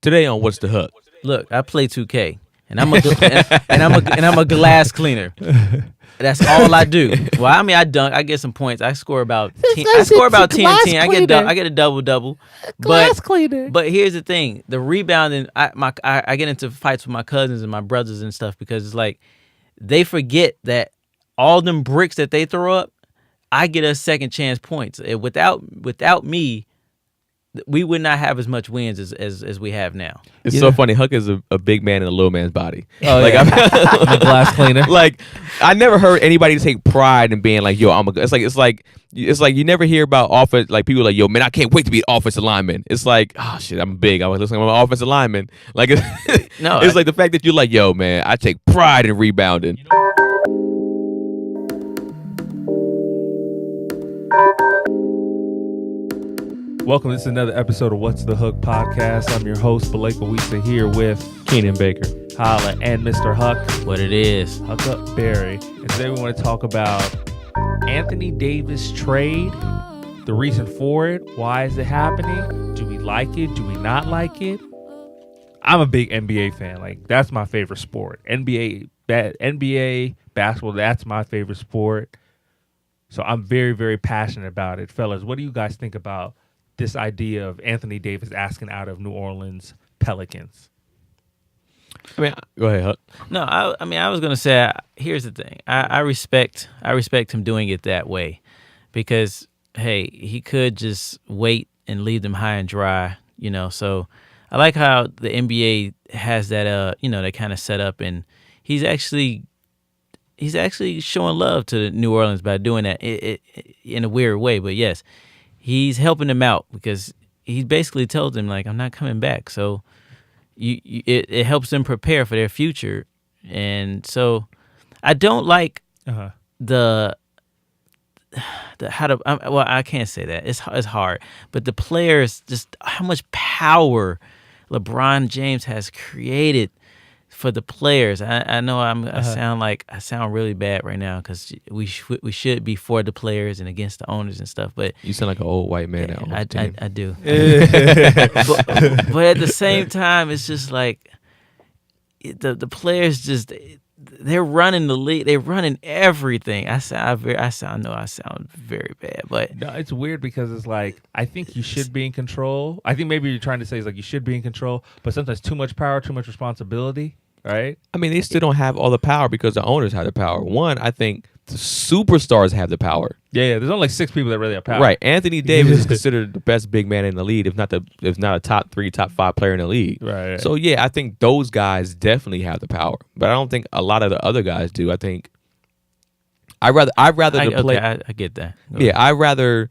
Today on What's the Hook? Look, I play 2K, and I'm a glass cleaner. That's all I do. Well, I mean, I dunk. I get some points. I score about 10. I score about 10. I get a double. Glass cleaner. But here's the thing: the rebounding. I get into fights with my cousins and my brothers and stuff because it's like they forget that all them bricks that they throw up, I get us second chance points. Without me, we would not have as much wins as we have now. It's so funny. Huck is a big man in a little man's body. Oh, like, yeah. I'm a glass cleaner. Like, I never heard anybody take pride in being like, yo, it's like you never hear about offense. Like, people are like, yo, man, I can't wait to be an offensive lineman. It's like, oh shit, I'm big. I'm an offensive lineman. Like, No, it's like the fact that you're like, yo, man, I take pride in rebounding. Welcome. This is another episode of What's the Hook podcast. I'm your host, Baleka Wisa, here with Keenan Baker, Holla, and Mr. Huck. what it is. Huck Up Berry. And today we want to talk about Anthony Davis trade, the reason for it, why is it happening, do we like it, do we not like it? I'm a big NBA fan. Like, that's my favorite sport. NBA basketball, that's my favorite sport. So I'm very, very passionate about it. Fellas, what do you guys think about this idea of Anthony Davis asking out of New Orleans Pelicans? I mean, go ahead, Huck. No, I was gonna say. Here's the thing. I respect him doing it that way, because hey, he could just wait and leave them high and dry. So I like how the NBA has that. They kind of set up, and he's actually showing love to New Orleans by doing that in a weird way. But yes, he's helping them out because he basically told them, like, I'm not coming back. So it helps them prepare for their future. And so I don't like I can't say that. It's hard. But the players, just how much power LeBron James has created for the players. I know I sound really bad right now because we should be for the players and against the owners and stuff. But You sound like an old white man now. I do. but at the same time, it's just like the players just they're running the league. They're running everything. I sound very bad, but No, it's weird because it's like, I think you should be in control. I think maybe you're trying to say is like you should be in control, but sometimes too much power, too much responsibility, right? I mean, they still don't have all the power because the owners have the power. One, I think the superstars have the power. Yeah. There's only like 6 people that really have power. Right. Anthony Davis is considered the best big man in the league, if not a top 3, top 5 player in the league. Right. So yeah, I think those guys definitely have the power, but I don't think a lot of the other guys do. I think I get that. Yeah, I rather,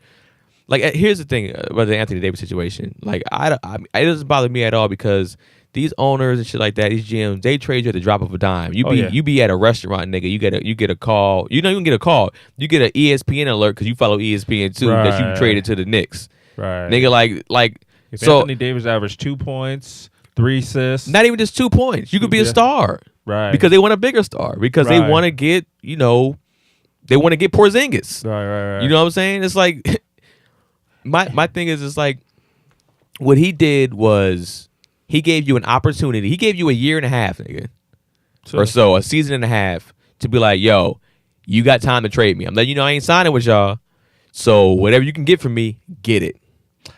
like, here's the thing about the Anthony Davis situation. Like, it doesn't bother me at all because these owners and shit like that, these GMs, they trade you at the drop of a dime. You be at a restaurant, nigga. You get a call. You don't even get a call. You get an ESPN alert because you follow ESPN too. Right. That you traded to the Knicks. Right. Nigga, like If so. Anthony Davis averaged 2 points, 3 assists. Not even just 2 points. You could be a star. Right. Because they want a bigger star. Because they want to get, they want to get Porzingis. Right. You know what I'm saying? It's like, my thing is, it's like, what he did was, he gave you an opportunity. He gave you a year and a half, nigga, or so, a season and a half, to be like, yo, you got time to trade me. I'm letting you know I ain't signing with y'all. So whatever you can get from me, get it.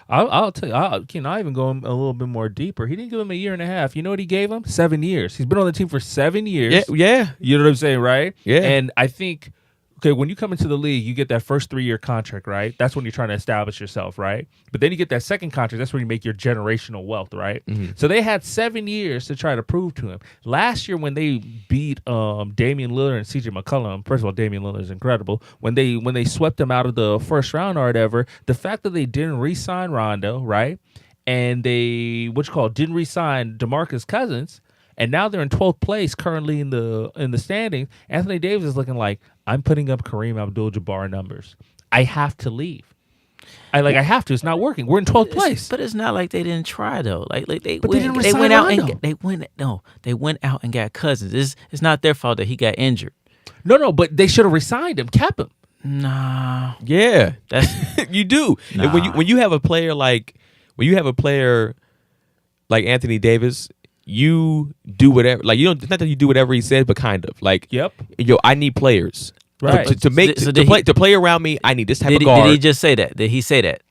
I'll tell you, I'll even go a little bit more deeper. He didn't give him a year and a half. You know what he gave him? 7 years. He's been on the team for 7 years. Yeah. You know what I'm saying, right? Yeah. And I think, okay, when you come into the league, you get that first 3-year contract, right? That's when you're trying to establish yourself, right? But then you get that second contract. That's when you make your generational wealth, right? Mm-hmm. So they had 7 years to try to prove to him. Last year when they beat Damian Lillard and CJ McCollum, first of all, Damian Lillard is incredible. When they swept them out of the first round or whatever, the fact that they didn't re-sign Rondo, right? And they, didn't re-sign DeMarcus Cousins, and now they're in 12th place currently in the standings. Anthony Davis is looking like, I'm putting up Kareem Abdul-Jabbar numbers. I have to leave. I have to. It's not working. We're in 12th place. But it's not like they didn't try though. They went out and got Cousins. It's not their fault that he got injured. No, but they should have resigned him, kept him. Nah. Yeah, you do. Nah. When you have a player like Anthony Davis, you do whatever. Like, you don't, not that you do whatever he says, but kind of. Like, Yep. yo, I need players. Right. To play around me, I need this type of guard. Did he just say that? Did he say that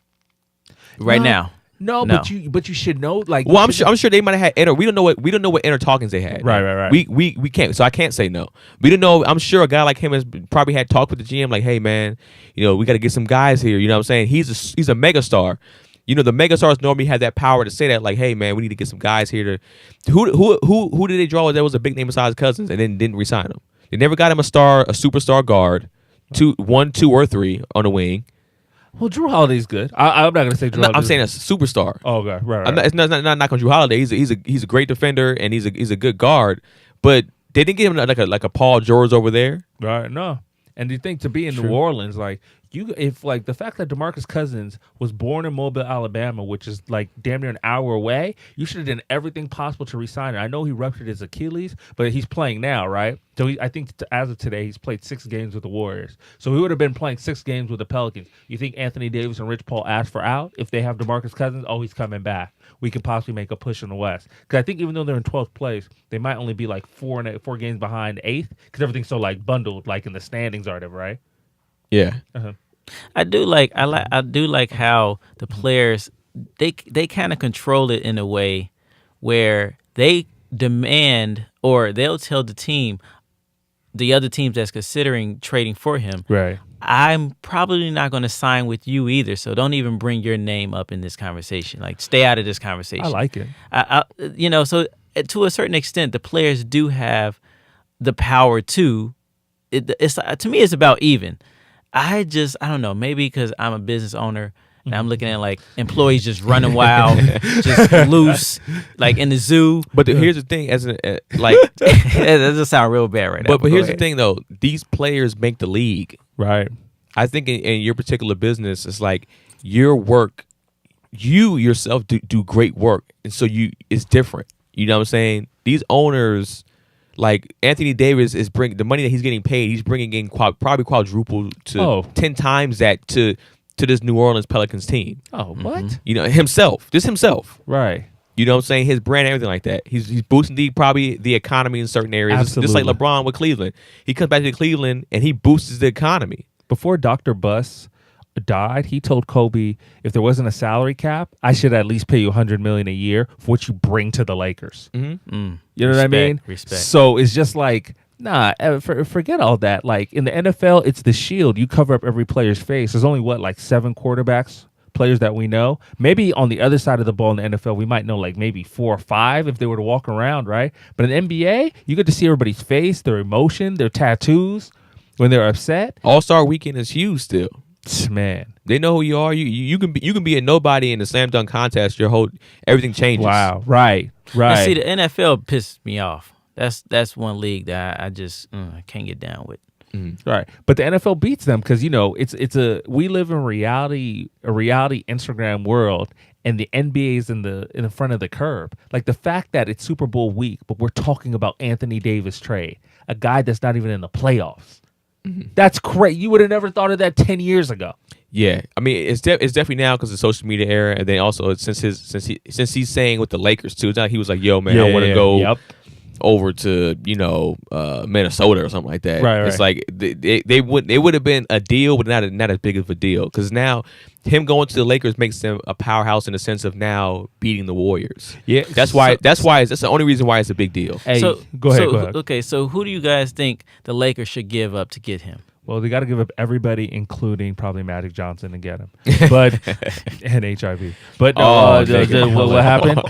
right now? No, No. but you should know. Like, Well, I'm sure they might have had inner. We don't know what inner talkings they had. Right. We can't. So I can't say no. We don't know. I'm sure a guy like him has probably had talk with the GM. Like, hey man, we got to get some guys here. You know what I'm saying? He's a megastar. The megastars normally have that power to say that. Like, hey man, we need to get some guys here to. Who did they draw? That was a big name besides Cousins, and then didn't resign him. They never got him a superstar guard, 1, 2, or 3 on the wing. Well, Drew Holiday's good. I'm not gonna say Drew. I'm saying a superstar. Oh, okay, right. It's not knock on Drew Holiday. He's a great defender and he's a good guard. But they didn't give him like a Paul George over there. Right. No. And you think to be in New Orleans, like if the fact that DeMarcus Cousins was born in Mobile, Alabama, which is like damn near an hour away, you should have done everything possible to resign him. I know he ruptured his Achilles, but he's playing now, right? So I think as of today, he's played 6 games with the Warriors. So he would have been playing 6 games with the Pelicans. You think Anthony Davis and Rich Paul asked for out if they have DeMarcus Cousins? Oh, he's coming back. We could possibly make a push in the West. Because I think even though they're in 12th place, they might only be like 4 games behind 8th because everything's so like bundled, like in the standings, right? Yeah. Uh-huh. I do like how the players they kind of control it in a way where they demand or they'll tell the other teams that's considering trading for him, Right. I'm probably not going to sign with you either, so don't even bring your name up in this conversation. Like, stay out of this conversation. I like it. So to a certain extent, the players do have the power to. It's to me, it's about even. I don't know, maybe because I'm a business owner and I'm looking at like employees just running wild, just loose, like in the zoo. But here's the thing, that doesn't sound real bad right now. But here's the thing though, these players make the league. Right. I think in your particular business, it's like your work, you yourself do great work, and so it's different. You know what I'm saying? These owners. Like Anthony Davis is bringing the money that he's getting paid. He's bringing in probably quadruple to 10 times that to this New Orleans Pelicans team. Oh, what? Himself, just himself. Right. You know what I'm saying? His brand, everything like that. He's boosting the economy in certain areas. Absolutely. Just like LeBron with Cleveland. He comes back to Cleveland and he boosts the economy. Before Dr. Buss died, he told Kobe, if there wasn't a salary cap, I should at least pay you $100 million a year for what you bring to the Lakers. Mm-hmm. You know what I mean? Respect. So it's just like, nah, forget all that. Like in the NFL, it's the shield. You cover up every player's face. There's only like 7 quarterbacks, players that we know. Maybe on the other side of the ball in the NFL, we might know like maybe 4 or 5 if they were to walk around, right? But in the NBA, you get to see everybody's face, their emotion, their tattoos when they're upset. All-Star Weekend is huge still. Man, they know who you are. You can be a nobody in the slam dunk contest. Everything changes. Wow, right. And see, the NFL pissed me off. That's one league that I just I can't get down with. Mm-hmm. Right, but the NFL beats them because we live in a reality Instagram world, and the NBA is in the front of the curb. Like the fact that it's Super Bowl week, but we're talking about Anthony Davis trade, a guy that's not even in the playoffs. Mm-hmm. That's crazy. You would have never thought of that 10 years ago. Yeah, I mean it's definitely now because of the social media era, and then also since he's saying with the Lakers too. It's not he was like, "Yo, man, I want to go over to Minnesota or something like that." Right. It's like they would have been a deal, but not as big of a deal because now him going to the Lakers makes them a powerhouse in the sense of now beating the Warriors. Yeah, that's the only reason why it's a big deal. Hey, go ahead. Okay, so who do you guys think the Lakers should give up to get him? Well, they got to give up everybody, including probably Magic Johnson, to get him. But and HIV. But what happened?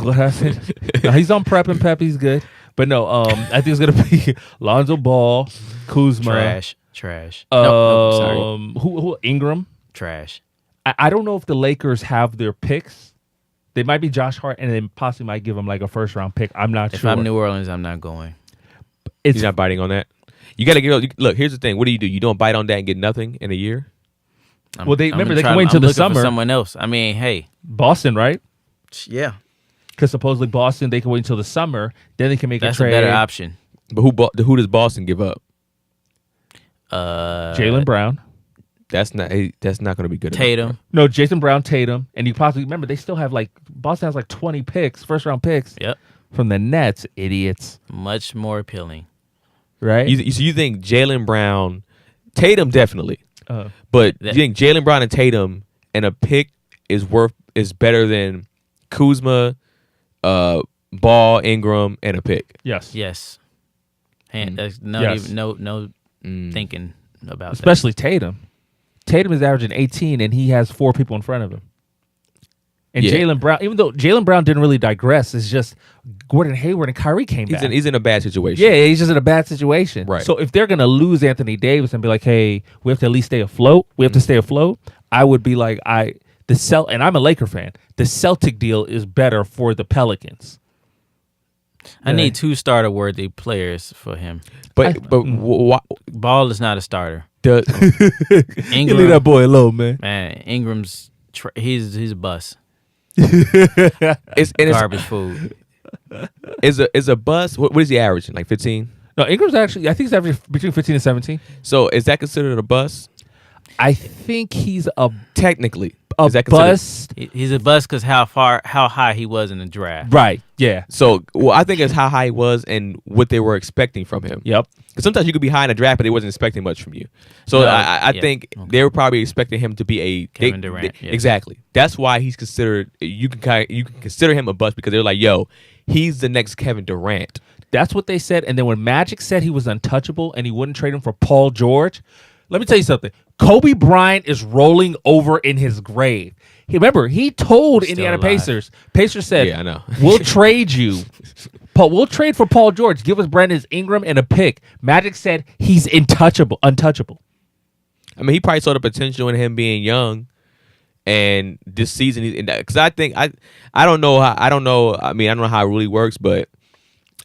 What happened? No, he's on prep and pep. He's good. But no, I think it's gonna be Lonzo Ball, Kuzma, trash. Sorry. Who? Ingram, trash. I don't know if the Lakers have their picks. They might be Josh Hart, and they possibly might give him like a 1st-round pick. I'm not sure. If I'm New Orleans, I'm not going. He's not biting on that. You got to look. Here's the thing. What do? You don't bite on that and get nothing in a year. They can wait until the summer. For someone else. I mean, hey, Boston, right? Yeah. Because supposedly Boston, they can wait until the summer, then they can make a trade. That's a better option. But who does Boston give up? Jaylen Brown. That's not going to be good. Tatum. No, Jason Brown, Tatum, and you possibly remember they still have Boston has 20 picks, first round picks. Yep. From the Nets, idiots. Much more appealing. Right? You think Jaylen Brown, Tatum definitely, but you think Jaylen Brown and Tatum and a pick is better than Kuzma, Ball, Ingram, and a pick? Yes. There's no thinking about especially Tatum. Tatum is averaging 18, and he has 4 people in front of him. And Jaylen Brown, even though Jaylen Brown didn't really digress, it's just Gordon Hayward and Kyrie came back. He's in a bad situation. Yeah, he's just in a bad situation. Right. So if they're going to lose Anthony Davis and be like, hey, we have to at least stay afloat, I would be like, and I'm a Laker fan, the Celtic deal is better for the Pelicans. I need 2 starter-worthy players for him. But Ball is not a starter. Ingram, you leave that boy alone, man. Man, Ingram's he's a bust. It's garbage food. Is a bust? What is he averaging? 15? No, Ingram's actually, I think he's averaging between 15 and 17. So is that considered a bust? I think he's technically a bust. He's a bust because how high he was in the draft. Right. Yeah. So I think it's how high he was and what they were expecting from him. Yep. Because sometimes you could be high in a draft, but they wasn't expecting much from you. So I think they were probably expecting him to be a Kevin Durant. Exactly. That's why he's considered. You can consider him a bust because they're like, yo, he's the next Kevin Durant. That's what they said. And then when Magic said he was untouchable and he wouldn't trade him for Paul George, let me tell you something. Kobe Bryant is rolling over in his grave. Remember, he told Indiana Pacers. Pacers said, "Yeah, I know. We'll trade you. We'll trade for Paul George. Give us Brandon Ingram and a pick." Magic said he's untouchable. I mean, he probably saw the potential in him being young, and this season, because I think I don't know how I mean, I don't know how it really works, but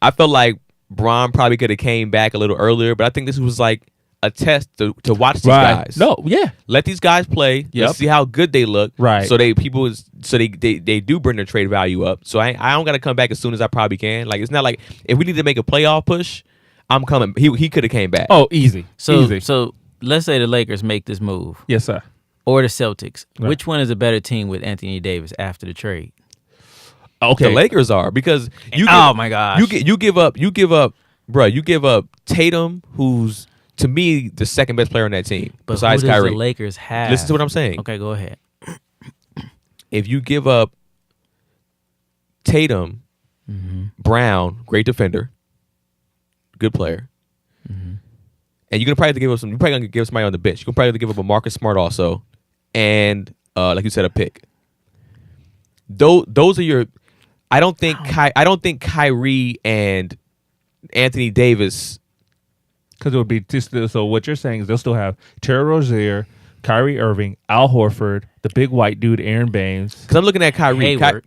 I felt like Bron probably could have came back a little earlier. But I think this was like a test to watch these guys. No, yeah. Let these guys play. Yep. Let's see how good they look. Right. So they do bring their trade value up. So I don't gotta come back as soon as I probably can. Like, it's not like if we need to make a playoff push, I'm coming. He could have came back. Oh, easy. So let's say the Lakers make this move. Yes, sir. Or the Celtics. Right. Which one is a better team with Anthony Davis after the trade? Okay. The Lakers are, because oh my gosh. You give up Tatum, who's to me the second best player on that team, but besides who does Kyrie. the Lakers have? Listen to what I'm saying. Okay, go ahead. If you give up Tatum, Brown, great defender, good player, and you're gonna probably have to give up you're probably gonna give somebody on the bench. You're gonna probably have to give up a Marcus Smart also, and like you said, a pick. Those are your. I don't think Kyrie and Anthony Davis. Because it would be so. What you're saying is they'll still have Terry Rozier, Kyrie Irving, Al Horford, the big white dude Aaron Baines. Because I'm looking at Kyrie. Hayward.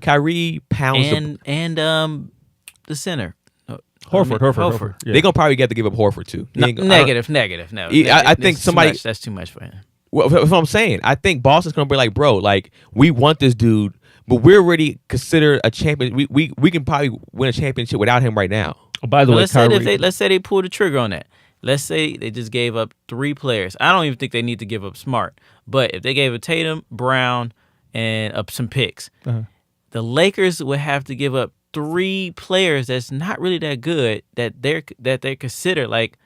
Kyrie pounds and the center. Horford. Yeah. They're gonna probably get to give up Horford too. Negative. No, I think somebody. That's too much for him. Well, that's what I'm saying. I think Boston's gonna be like, bro, like we want this dude, but we're already considered a champion. We can probably win a championship without him right now. Oh, by the way, let's say they pull the trigger on that. Let's say they just gave up 3 players. I don't even think they need to give up Smart. But if they gave a Tatum, Brown, and up some picks, the Lakers would have to give up 3 players that's not really that good that they consider like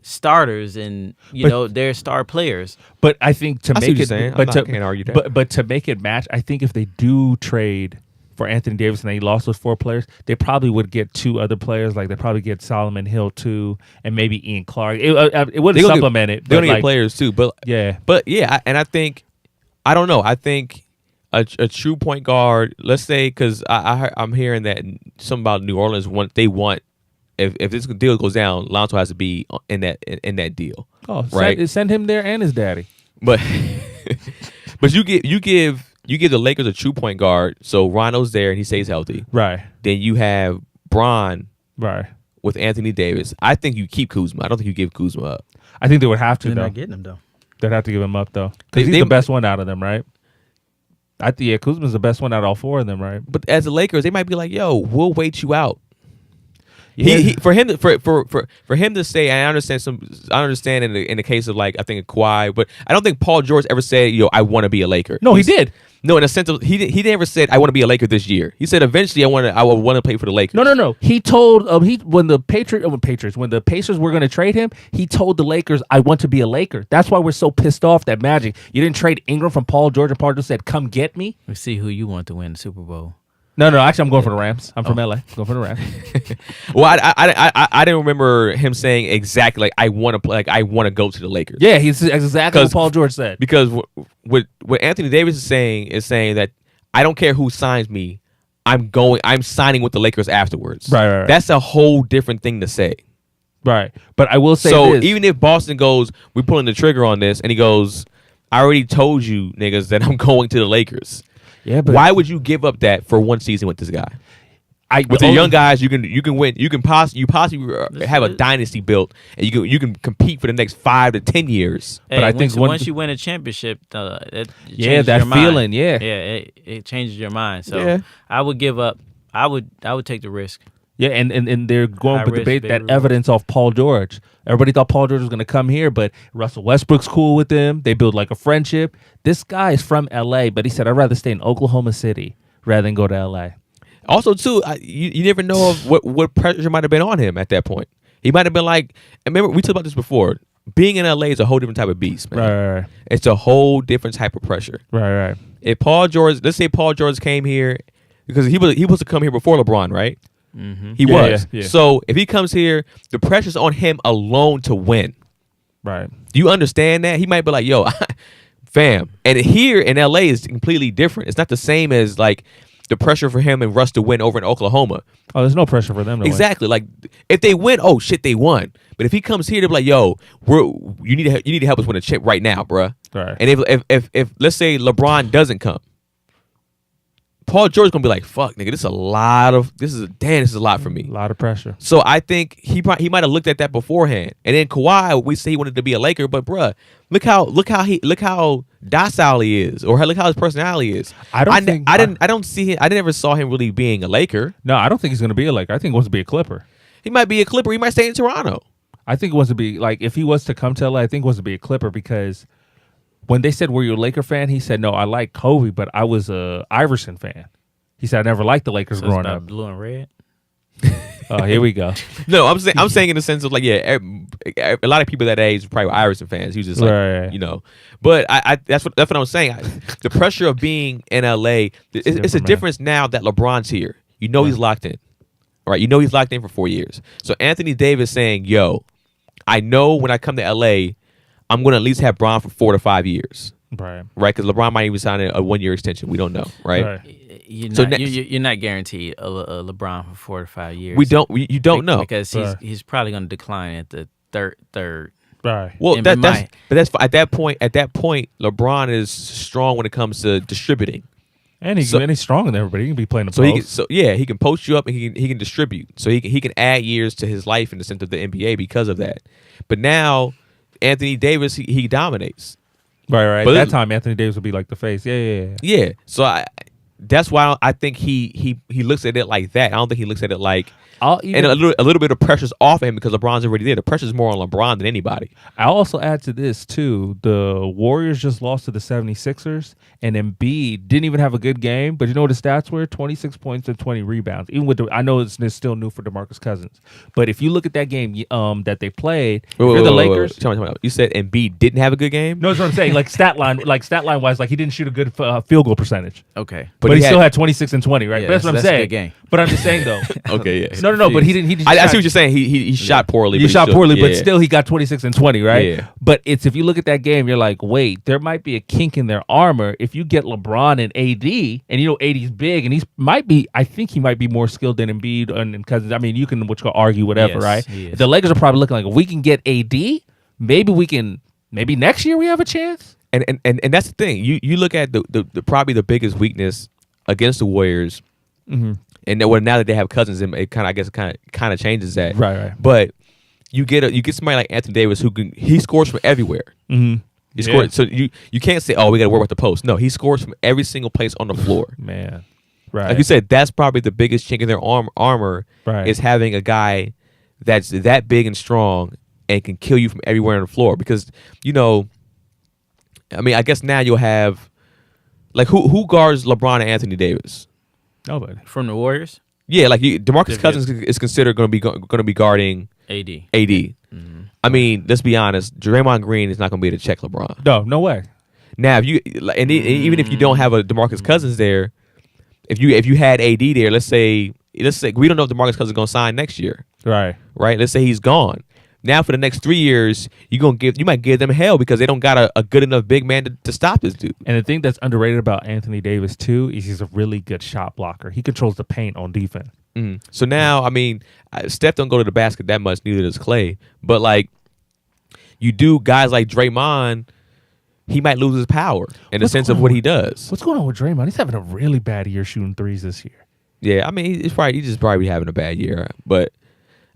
starters and they're star players. But I think to make it, can't argue that. But to make it match, I think if they do trade for Anthony Davis and they lost those 4 players, they probably would get 2 other players. Like they probably get Solomon Hill too, and maybe Ian Clark. It would supplement it. They're gonna get players too, but yeah. And I think I don't know. I think a true point guard. Let's say because I'm hearing that something about New Orleans if this deal goes down, Lonzo has to be in that deal. Oh, right. Send him there and his daddy. But you give the Lakers a true point guard, so Rondo's there and he stays healthy. Right. Then you have Bron. Right. With Anthony Davis. I think you keep Kuzma. I don't think you give Kuzma up. I think they would have to. They're not getting him though. They'd have to give him up though, because he's the best one out of them, right? I think Kuzma's the best one out of all 4 of them, right? But as the Lakers, they might be like, "Yo, we'll wait you out." He for him to say, and I understand in the case of like I think Kawhi, but I don't think Paul George ever said, I want to be a Laker. No, he did. No, in a sense of he never said I want to be a Laker this year. He said eventually I will want to play for the Lakers. No. He told when the Pacers were going to trade him, he told the Lakers, I want to be a Laker. That's why we're so pissed off that Magic. You didn't trade Ingram from Paul George, and Paul George said, "Come get me." We see who you want to win the Super Bowl. No. Actually, I'm going for the Rams. I'm from LA. Going for the Rams. Well, I didn't remember him saying exactly like I want to play, like I want to go to the Lakers. Yeah, he's exactly what Paul George said. Because what Anthony Davis is saying that I don't care who signs me, I'm signing with the Lakers afterwards. Right. That's a whole different thing to say. Right, but I will say this. Even if Boston goes, we're pulling the trigger on this, and he goes, I already told you niggas that I'm going to the Lakers. Yeah, but why would you give up that for one season with this guy? With the young guys, you can win. You possibly have a dynasty built, and you can compete for the next 5 to 10 years. Hey, but I think once you win a championship, it that your feeling, mind. It changes your mind. So I would give up. I would take the risk. Yeah, and they're going to debate that evidence off Paul George. Everybody thought Paul George was going to come here, but Russell Westbrook's cool with him. They build like a friendship. This guy is from L.A., but he said, I'd rather stay in Oklahoma City rather than go to L.A. Also, too, you never know of what pressure might have been on him at that point. He might have been like, remember, we talked about this before. Being in L.A. is a whole different type of beast, man. Right. It's a whole different type of pressure. Right. If let's say Paul George came here, because he was to come here before LeBron, right? Mm-hmm. He was. Yeah. So if he comes here, the pressure's on him alone to win. Right. Do you understand that? He might be like, yo, fam. And here in LA is completely different. It's not the same as like the pressure for him and Russ to win over in Oklahoma. Oh, there's no pressure for them to win. Like if they win, oh shit, they won. But if he comes here to be like, yo, you need to help us win a chip right now, bruh. Right. And if let's say LeBron doesn't come, Paul George gonna be like, "Fuck, nigga, this is a lot for me. A lot of pressure." So I think he might have looked at that beforehand. And then Kawhi, we say he wanted to be a Laker, but bruh, look how docile he is, or look how his personality is. I never saw him really being a Laker. No, I don't think he's gonna be a Laker. I think he wants to be a Clipper. He might be a Clipper. He might stay in Toronto. I think he wants to be like if he was to come to LA, I think he wants to be a Clipper because. When they said, were you a Laker fan? He said, no, I like Kobe, but I was a Iverson fan. He said, I never liked the Lakers growing up. Blue and red? Oh, here we go. No, I'm saying in the sense of like, a lot of people that age probably were Iverson fans. He was just like, right. But that's what I'm saying. The pressure of being in LA, it's a difference now that LeBron's here. He's locked in. Right? He's locked in for 4 years. So Anthony Davis saying, yo, I know when I come to LA, I'm going to at least have Bron for 4 to 5 years. Right. Right? Because LeBron might even sign a 1 year extension. We don't know. Right? You're not guaranteed a LeBron for 4 to 5 years. You don't know. Because he's probably going to decline at the third. Right. Well, that's at that point, LeBron is strong when it comes to distributing. And he's stronger than everybody. He can be playing the post. He can post you up and he can distribute. So he can add years to his life in the sense of the NBA because of that. But now Anthony Davis, he dominates. Right. But at that time, Anthony Davis would be like the face. Yeah. So that's why I think he looks at it like that. I don't think he looks at it like and a little bit of pressure's off him because LeBron's already there. The pressure's more on LeBron than anybody. I'll also add to this, too. The Warriors just lost to the 76ers, and Embiid didn't even have a good game. But you know what the stats were? 26 points and 20 rebounds. Even with I know it's still new for DeMarcus Cousins. But if you look at that game that they played, the Lakers. Tell me. You said Embiid didn't have a good game? No, that's what I'm saying. Like stat line wise, like he didn't shoot a good field goal percentage. Okay. But he still had 26 and 20, right? Yeah, but that's what I'm saying. A good game. But I'm just saying, though. Okay, yeah. No, but he didn't. I see what you're saying. He shot poorly. He shot poorly, but still he got 26 and 20, right? Yeah. But if you look at that game, you're like, wait, there might be a kink in their armor if you get LeBron and AD, and AD's big, and I think he might be more skilled than Embiid and Cousins. I mean, you can argue whatever, right? The Lakers are probably looking like, if we can get AD, maybe next year we have a chance. And that's the thing. You look at the probably the biggest weakness against the Warriors. Mm-hmm. And now that they have Cousins, it kind of changes that. Right. But you get somebody like Anthony Davis he scores from everywhere. Mm-hmm. He scores, so you can't say, oh, we got to worry about the post. No, he scores from every single place on the floor. Man. Right. Like you said, that's probably the biggest chink in their armor Right. is having a guy that's that big and strong and can kill you from everywhere on the floor. Because, I mean, I guess now you'll have, like, who guards LeBron and Anthony Davis? Nobody. From the Warriors, Yeah, like DeMarcus Cousins is considered going to be guarding AD. AD. I mean, let's be honest. Draymond Green is not going to be able to check LeBron. No way. Now, if you even if you don't have a DeMarcus Cousins there, if you had AD there, let's say we don't know if DeMarcus Cousins is going to sign next year, Right. right? Let's say he's gone. Now for the next 3 years, you might give them hell because they don't got a good enough big man to stop this dude. And the thing that's underrated about Anthony Davis too is he's a really good shot blocker. He controls the paint on defense. So now, I mean, Steph don't go to the basket that much, neither does Clay. But like, you do guys like Draymond, he might lose his power in the sense of what he does. What's going on with Draymond? He's having a really bad year shooting threes this year. Yeah, I mean, he's just probably having a bad year. But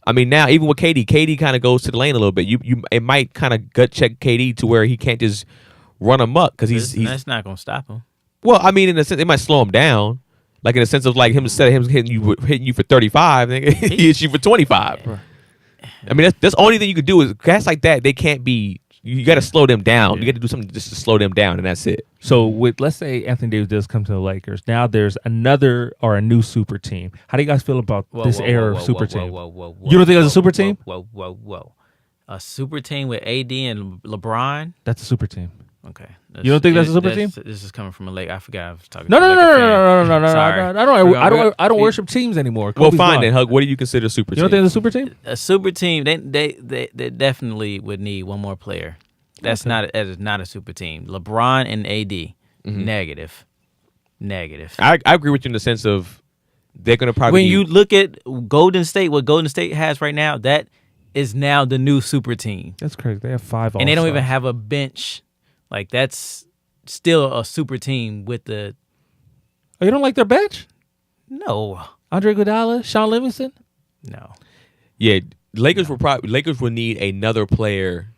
I mean, now even with KD kind of goes to the lane a little bit. It might kind of gut check KD to where he can't just run amok because That's not gonna stop him. Well, I mean, in a sense, it might slow him down. Like in the sense of like instead of him hitting you for 35, he hits you for 25. I mean, that's the only thing you could do is guys like that. They can't be. You got to slow them down. Yeah. You got to do something just to slow them down, and that's it. So let's say Anthony Davis does come to the Lakers. Now there's a new super team. How do you guys feel about this era of super team? You don't think it's a super team? Whoa. A super team with AD and LeBron? That's a super team. Okay. You don't think that's a super team? This is coming from a Lake. I forgot I was talking. No. Sorry. I don't worship teams anymore. Well, Kobe's fine gone. then, Hug. What do you consider a super You don't team? think it's a super team? A super team. They definitely would need one more player. That is not a super team. LeBron and AD. Negative. I agree with you in the sense of they're going to probably. When you look at Golden State, what Golden State has right now, that is now the new super team. That's crazy. They have 5 And they don't even all-stars. have a bench. Like, that's still a super team with the... Oh, you don't like their bench? No. Andre Iguodala, Sean Livingston? No. Yeah, Lakers will need another player.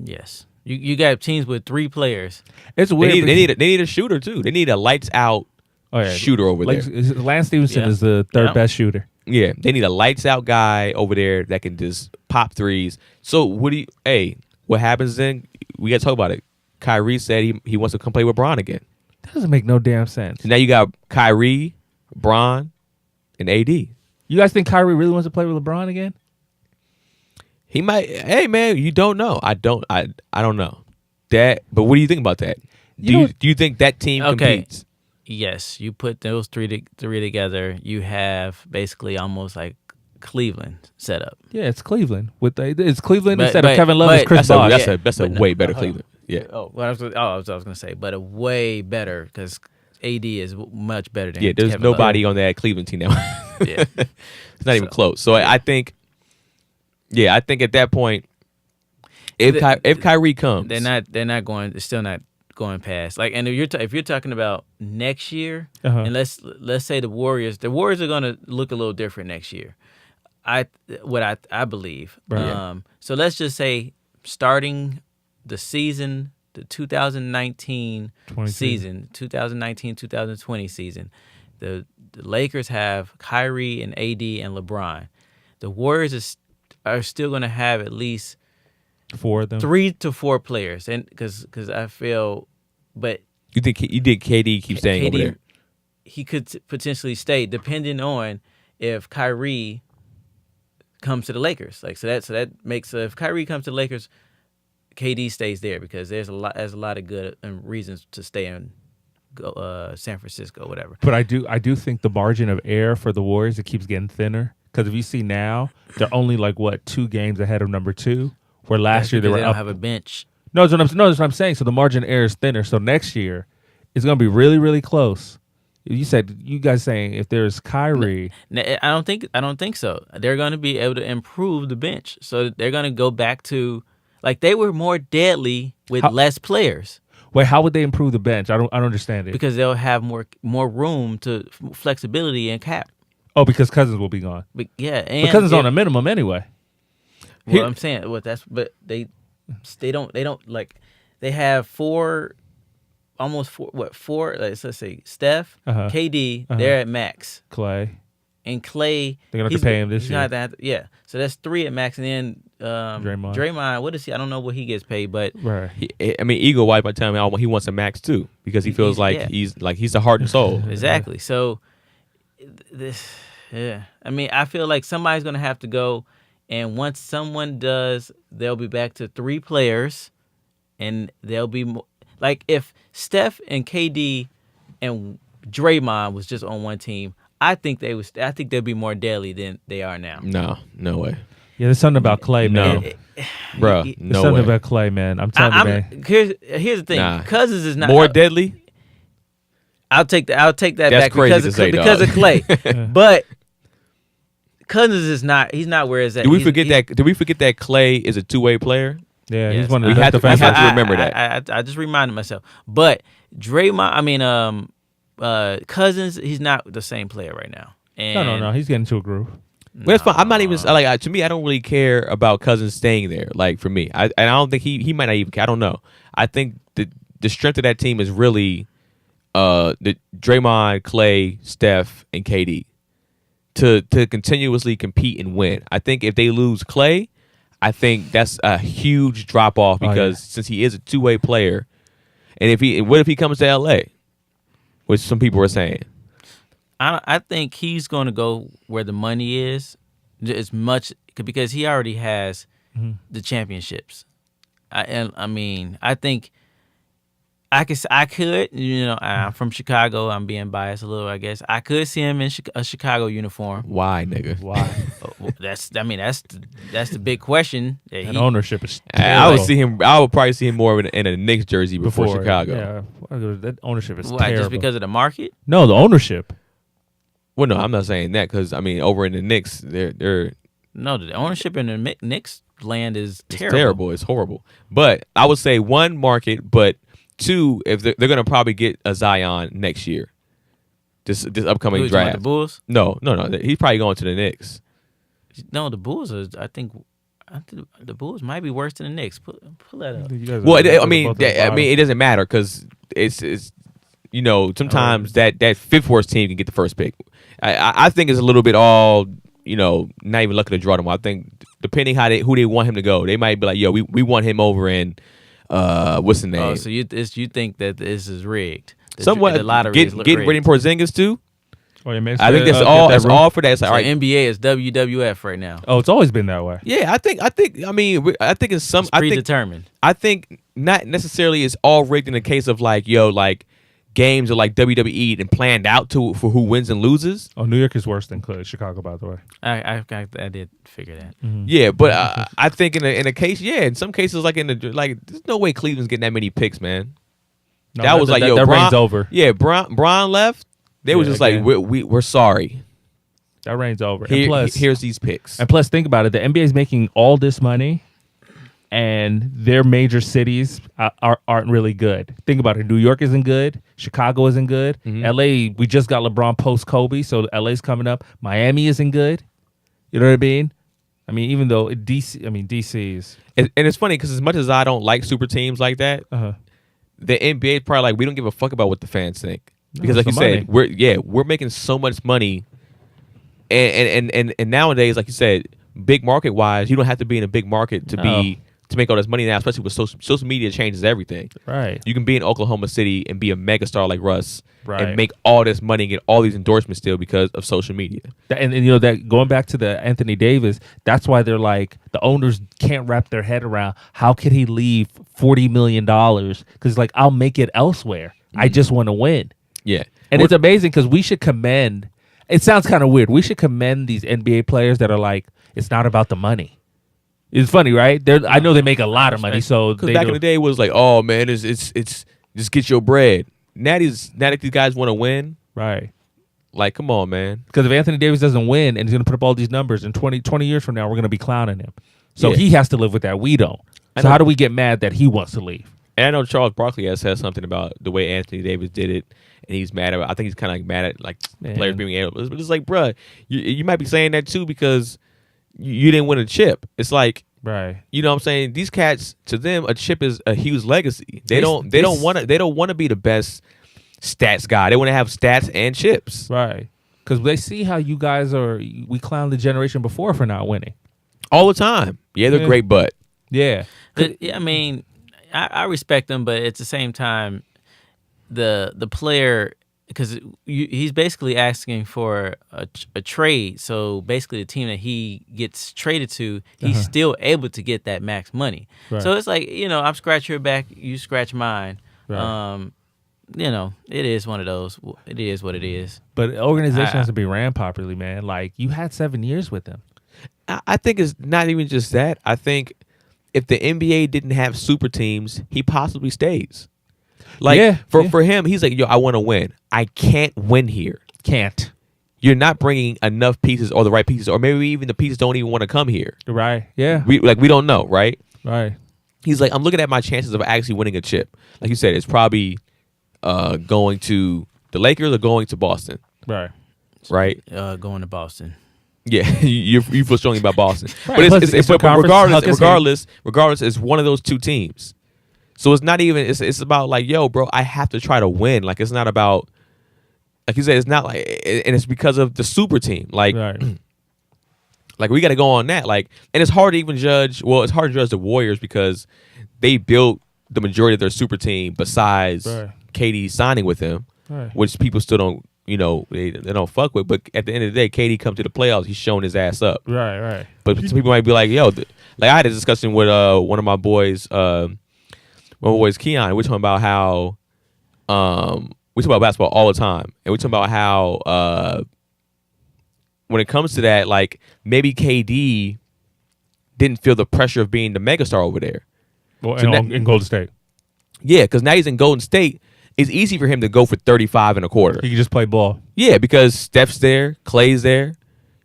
Yes. You got teams with 3 players. It's They weird. need a shooter too. They need a lights out shooter over there. Lance Stevenson is the third best shooter. Yeah, they need a lights out guy over there that can just pop threes. So what happens then? We got to talk about it. Kyrie said he wants to come play with Bron again. That doesn't make no damn sense. Now you got Kyrie, Bron, and AD. You guys think Kyrie really wants to play with LeBron again? He might. Hey man, you don't know. I don't know that. But what do you think about that? Do you think that team competes? Yes, you put those three together, you have basically almost like Cleveland set up. Yeah, it's Cleveland. It's Cleveland But- instead of but- Kevin Love. but- It's Chris Bosh. That's a way better Cleveland. Yeah. What I was going to say, but a way better because AD is much better than Yeah, there's Kevin nobody Love. on that Cleveland team now. Yeah. It's not even close. So I think at that point, if Kyrie comes, They're not going. Still not going past. Like, and if you're talking about next year, and let's say the Warriors are going to look a little different next year. I believe. Right. So let's just say starting the season, the 2019 season, 2019-2020 season, the Lakers have Kyrie and AD and LeBron. The Warriors are still going to have at least 4 of them. 3 to 4 players, and because I feel, but you think KD keeps staying over there? He could potentially stay, depending on if Kyrie comes to the Lakers. Like so that makes if Kyrie comes to the Lakers, KD stays there because there's a lot of good reasons to stay in San Francisco, whatever. But I do think the margin of error for the Warriors, it keeps getting thinner. Because if you see now, they're only 2 games ahead of number 2. Where last year they were don't up. have a bench. No, that's what I'm saying. So the margin of error is thinner. So next year, it's going to be really, really close. You guys saying if there's Kyrie, I don't think so. They're going to be able to improve the bench. So they're going to go back to they were more deadly with less players. Wait, how would they improve the bench? I don't understand it. Because they'll have more room to flexibility and cap. Oh, because Cousins will be gone. But and Cousins on a minimum anyway. Well, I'm saying they don't they have 4 almost four? Let's say Steph, Uh-huh. KD, Uh-huh. they're at max, Clay. and Clay. They're gonna have to pay him this he's year. gonna have to, yeah. So that's 3 at max, and then Draymond. What is he? I don't know what he gets paid, but Right. Eagle White by telling me he wants a max too because he feels he's the heart and soul. exactly. So this, yeah. I mean, I feel like somebody's gonna have to go, and once someone does, they'll be back to 3 players, and they'll be like if Steph and KD and Draymond was just on one team. I think they'd be more deadly than they are now. No way. Yeah, there's something about Clay, man. Bro, There's no something way. about Clay, man. I'm telling you, man. Here's the thing. Nah. Cousins is not More deadly? I'll take that That's back crazy because to of, say, because dog. of Clay. But Cousins is not. He's not where it's at. Did we forget that Clay is a two-way player? Yeah, Yes. he's one of We the had best to- we had defenders. to remember that. I just reminded myself. But Draymond, Cousins, he's not the same player right now. And No. He's getting to a groove. But that's fine. I'm not even like to me. I don't really care about Cousins staying there. Like for me, I don't think he might not even. I don't know. I think the strength of that team is really the Draymond, Clay, Steph, and KD to continuously compete and win. I think if they lose Clay, I think that's a huge drop off because since he is a two-way player, and what if he comes to LA, which some people are saying. I think he's going to go where the money is, as much because he already has the championships. I think I could. I'm from Chicago. I'm being biased a little, I guess. I could see him in a Chicago uniform. Why, nigga? Why? That's the big question. And ownership is I would terrible. see him. I would probably see him more in a Knicks jersey before Chicago. Yeah, that ownership is Why, terrible. just because of the market? No, the ownership. Well, no, I'm not saying that because over in the Knicks, they're No, the ownership in the Knicks land is it's terrible. terrible. It's horrible. But I would say one market, but two, if they're going to probably get a Zion next year, this upcoming Who, you talking about draft. the Bulls? No, he's probably going to the Knicks. No, the Bulls are. I think the Bulls might be worse than the Knicks. Pull that up. You guys are- Well, both I at mean, the bottom. it doesn't matter because it's sometimes that fifth worst team can get the first pick. I think it's a little bit all not even lucky to draw them. I think depending who they want him to go, they might be like, yo, we want him over in what's the name? Oh, so you think that this is rigged? Somewhat the lottery is getting ready rigged. for Porzingis too. Oh, yeah, man, I think that's get all. that That's room. all for that. It's like, So all right. NBA is WWF right now. Oh, it's always been that way. Yeah, I think. I mean, I think it's some. It's predetermined. I think not necessarily it's all rigged in the case of like games are like WWE and planned out for who wins and loses. Oh, New York is worse than Chicago, by the way. I did figure that. Yeah, but I think in a case, in some cases there's no way Cleveland's getting that many picks, man. No, that was like yo, that Bron, reign's over. Yeah, Bron left. They were Yeah, just again. like we're sorry. That reign's over. And plus, Here's these picks. And plus, think about it. The NBA is making all this money, and their major cities aren't really good. Think about it. New York isn't good. Chicago isn't good. LA, we just got LeBron post Kobe, so LA's coming up. Miami isn't good. You know what I mean? I mean, even though DC is. And it's funny because as much as I don't like super teams like that, Uh-huh. the NBA is probably like we don't give a fuck about what the fans think because it's like you the said, we're making so much money, and nowadays, like you said, big market wise, you don't have to be in a big market to make all this money now, especially with social media changes everything. Right. You can be in Oklahoma City and be a megastar like Russ Right. and make all this money and get all these endorsements still because of social media. And that going back to the Anthony Davis, that's why they're like the owners can't wrap their head around how could he leave $40 million because like I'll make it elsewhere. I just want to win. Yeah, And it's amazing because we should commend. It sounds kind of weird. We should commend these NBA players that are like, it's not about the money. It's funny, right? I know they make a lot of money, so because back in the day it was like, oh man, it's just get your bread. Now that these guys want to win, right? like come on, man. Because if Anthony Davis doesn't win and he's going to put up all these numbers, in 20 years from now, we're going to be clowning him. So Yeah. he has to live with that. We don't. So how do we get mad that he wants to leave? And I know Charles Barkley has said something about the way Anthony Davis did it, and he's mad about. I think he's kind of like mad at like Man. players being able. But it's like, bruh, you might be saying that too because you didn't win a chip. It's like Right. You know what I'm saying? These cats, to them, a chip is a huge legacy. They don't want to be the best stats guy. They want to have stats and chips. Right. Because they see how you guys are. We clown the generation before for not winning all the time. Yeah, they're great, but yeah. I mean, I respect them, but at the same time, the player, because he's basically asking for a trade. So basically, the team that he gets traded to, he's still able to get that max money. Right. So it's like, I'm scratch your back, you scratch mine. Right. It is one of those. It is what it is. But the organization has to be ran properly, man. Like, you had 7 years with them. I think it's not even just that. I think if the NBA didn't have super teams, he possibly stays. Like, for him, he's like, yo, I want to win. I can't win here. Can't. You're not bringing enough pieces or the right pieces, or maybe even the pieces don't even want to come here. Right. Yeah. We don't know, right? Right. He's like, I'm looking at my chances of actually winning a chip. Like you said, it's probably going to the Lakers or going to Boston. Right. Right. Going to Boston. Yeah, you feel strongly about Boston, right. but regardless, it's one of those two teams. So it's not even. It's about like, yo, bro, I have to try to win. Like, it's not about, like you said, it's not like, and it's because of the super team. Like, like we got to go on that. Like, and it's hard to even judge. Well, it's hard to judge the Warriors because they built the majority of their super team besides KD signing with them, which people still don't. They don't fuck with. But at the end of the day, KD come to the playoffs, he's showing his ass up. Right. But some people might be like, yo, like I had a discussion with one of my boys, Keon. We're talking about how we talk about basketball all the time. And we talking about how when it comes to that, like maybe KD didn't feel the pressure of being the megastar over there. Well, so in Golden State. Yeah, because now he's in Golden State. It's easy for him to go for 35 and a quarter. He can just play ball. Yeah, because Steph's there, Clay's there.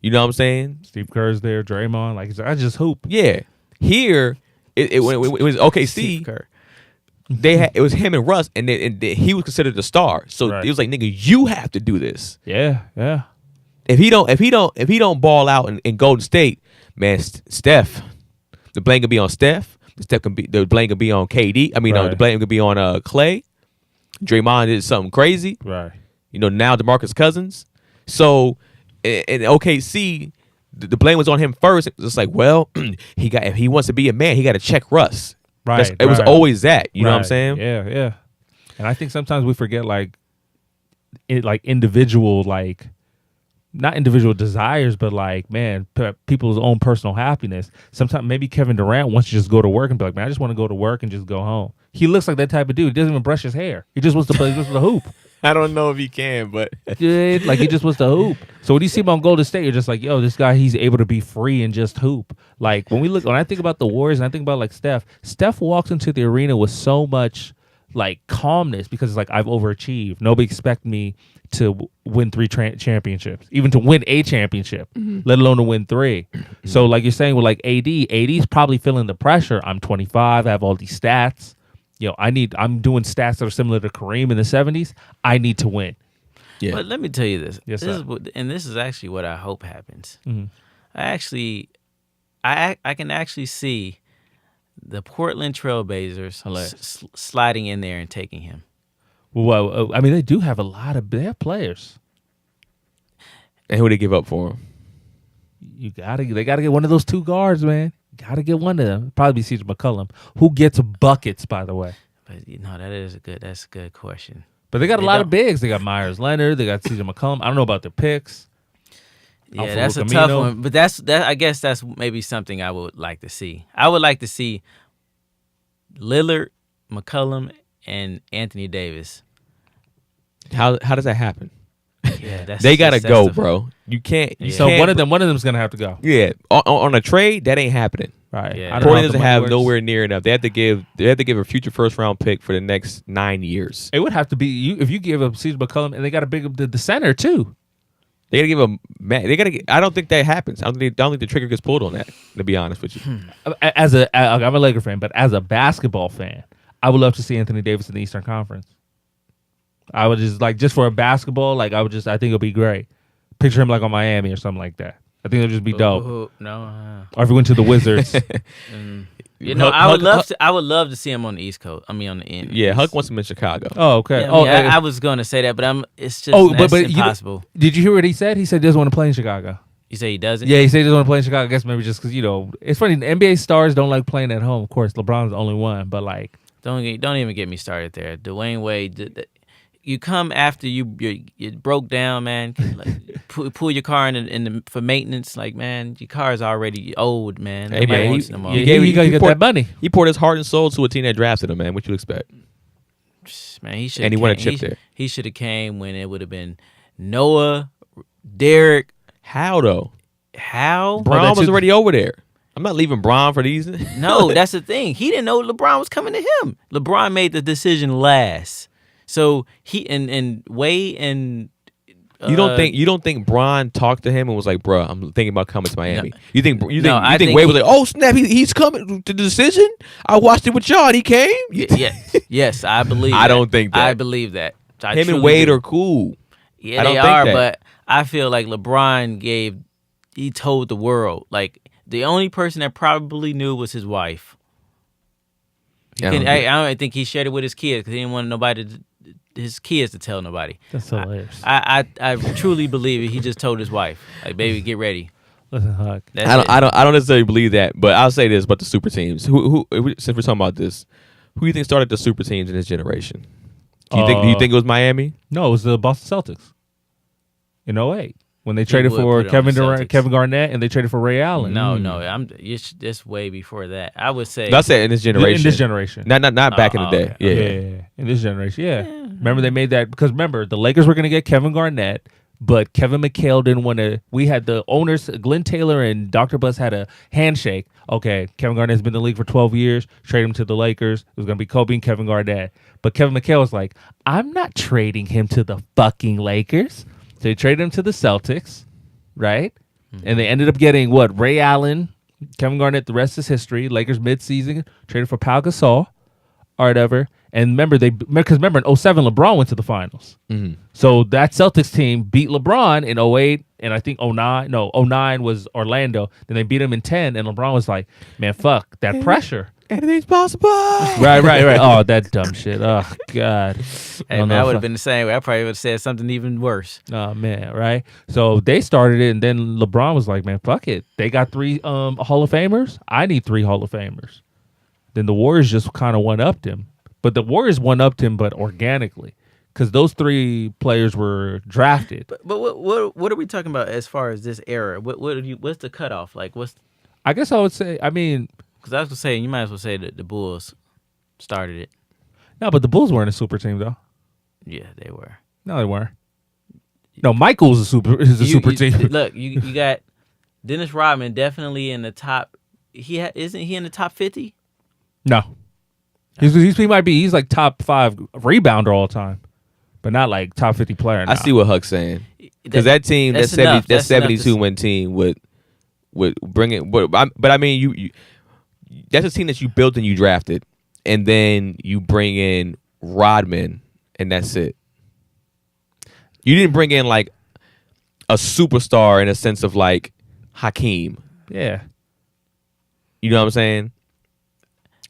You know what I'm saying? Steve Kerr's there, Draymond. Like, I just hoop. Yeah. Here, it was OKC. It was him and Russ, and he was considered the star. So it was like, nigga, you have to do this. Yeah. If he don't ball out in Golden State, man, Steph, the blame could be on Steph. The blame could be on KD. I mean, the blame could be on Clay. Draymond did something crazy. Right. Now DeMarcus Cousins. So in OKC, the blame was on him first. It was just like, well, if he wants to be a man, he got to check Russ. Right. It was always that. You know what I'm saying? Yeah. And I think sometimes we forget individual, not individual desires, but people's own personal happiness. Sometimes maybe Kevin Durant wants to just go to work and be like, man, I just want to go to work and just go home. He looks like that type of dude. He doesn't even brush his hair. He just wants to play. He just wants to hoop. I don't know if he can, but he just wants to hoop. So when you see him on Golden State, you're just like, yo, this guy, he's able to be free and just hoop. Like when I think about the Warriors and I think about Steph walks into the arena with so much calmness because it's like, I've overachieved. Nobody expect me to win 3 championships, even to win a championship, let alone to win 3. So like you're saying with AD's probably feeling the pressure. I'm 25, I have all these stats. I'm doing stats that are similar to Kareem in the 70s. I need to win. Yeah. But let me tell you this. Yes, this is actually what I hope happens. Mm-hmm. I can actually see the Portland Trailblazers sliding in there and taking him. Well, I mean, they do have they have players. And who they give up for him? They gotta get one of those 2 guards, man. Gotta get one of them. Probably be CJ McCollum, who gets buckets, by the way. But that's a good question. But they got a lot of bigs. They got Myers Leonard. They got CJ McCollum. I don't know about their picks. Yeah, that's a tough one. But I guess that's maybe something I would like to see. I would like to see Lillard, McCollum, and Anthony Davis. How does that happen? Yeah, they gotta go, bro. You can't. So one of them's gonna have to go. Yeah, on a trade, that ain't happening. Right. Yeah. Portland doesn't have nowhere near enough. They have to give a future first round pick for the next 9 years. It would have to be if you give up CJ McCollum, and they got to big up the center too. They gotta give him. I don't think that happens. I don't think the trigger gets pulled on that. To be honest with you, I'm a Laker fan, but as a basketball fan, I would love to see Anthony Davis in the Eastern Conference. I would just for a basketball, I think it'll be great. Picture him on Miami or something like that. I think it'll just be dope. Ooh, no. Or if he went to the Wizards. You know, I would love to see him on the East Coast. I mean, on the end. Yeah, Huck wants him in Chicago. Oh, okay. Yeah, I was going to say that, but it's just that's impossible. Did you hear what he said? He said he doesn't want to play in Chicago. You say he doesn't? Yeah, he said he doesn't want to play in Chicago. I guess maybe just because, it's funny. The NBA stars don't like playing at home. Of course, LeBron's the only one, but like. Don't even get me started there. Dwayne Wade, you come after you broke down, man. Like, pull your car for maintenance. Like, man, your car is already old, man. Hey, man, wants it no more. You gotta get that money. He poured his heart and soul to a team that drafted him, man. What you expect? Man, he should. And he won a chip there. He should have came when it would have been Noah, Derek. How though? How? Braun was already over there. I'm not leaving Braun for these. No, that's the thing. He didn't know LeBron was coming to him. LeBron made the decision last. So he and Wade and you don't think Braun talked to him and was like, "Bro, I'm thinking about coming to Miami." No. You think Wade was like, "Oh snap, he's coming to the decision." I watched it with y'all. And he came. Yes, I believe. I don't think that. I believe that. Him and Wade are cool. Yeah, they are. But I feel like LeBron he told the world. Like, the only person that probably knew was his wife. I don't think he shared it with his kids because he didn't want his kids to tell nobody. That's hilarious. I truly believe he just told his wife, like, baby, get ready. Listen, Huck. I don't necessarily believe that, but I'll say this about the super teams. Who since we're talking about this, who do you think started the super teams in this generation? Do you think it was Miami? No, it was the Boston Celtics in 08. When they traded for Kevin Durant, Kevin Garnett, and they traded for Ray Allen. No, it's way before that. I would say that's it in this generation. In this generation, not back in the day. Okay. Yeah, in this generation. Yeah. Remember they made that because the Lakers were going to get Kevin Garnett, but Kevin McHale didn't want to. We had the owners, Glenn Taylor and Dr. Buzz, had a handshake. Okay, Kevin Garnett's been in the league for 12 years. Trade him to the Lakers. It was going to be Kobe and Kevin Garnett, but Kevin McHale was like, "I'm not trading him to the fucking Lakers." So he traded him to the Celtics. Right? Mm-hmm. And they ended up getting Ray Allen, Kevin Garnett, the rest is history. Lakers midseason traded for Pau Gasol or whatever. And remember in 07 LeBron went to the finals. Mm-hmm. So that Celtics team beat LeBron in 08 and I think 09. No, 09 was Orlando. Then they beat him in 10 and LeBron was like, "Man, fuck that pressure. Anything's possible." Right. Oh, that dumb shit. Oh, God. Hey, man, I would have been the same way. I probably would have said something even worse. Oh, man, right? So they started it, and then LeBron was like, "Man, fuck it. They got 3 Hall of Famers. I need 3 Hall of Famers." Then the Warriors just kind of one-upped him. But the Warriors one-upped him, but organically. Because those 3 players were drafted. But what are we talking about as far as this era? What's the cutoff? Like, I guess I would say, because I was going to say, you might as well say that the Bulls started it. No, but the Bulls weren't a super team, though. Yeah, they were. No, they weren't. No, Michael's a super team. Look, you got Dennis Rodman definitely in the top. Isn't he in the top 50? No. He might be. He's like top 5 rebounder all time, but not like top 50 player. Now. I see what Huck's saying because that team, that 72 win team would bring it. But I mean, you that's a team that you built and you drafted, and then you bring in Rodman, and that's it. You didn't bring in like a superstar in a sense of like Hakeem. Yeah. You know what I'm saying?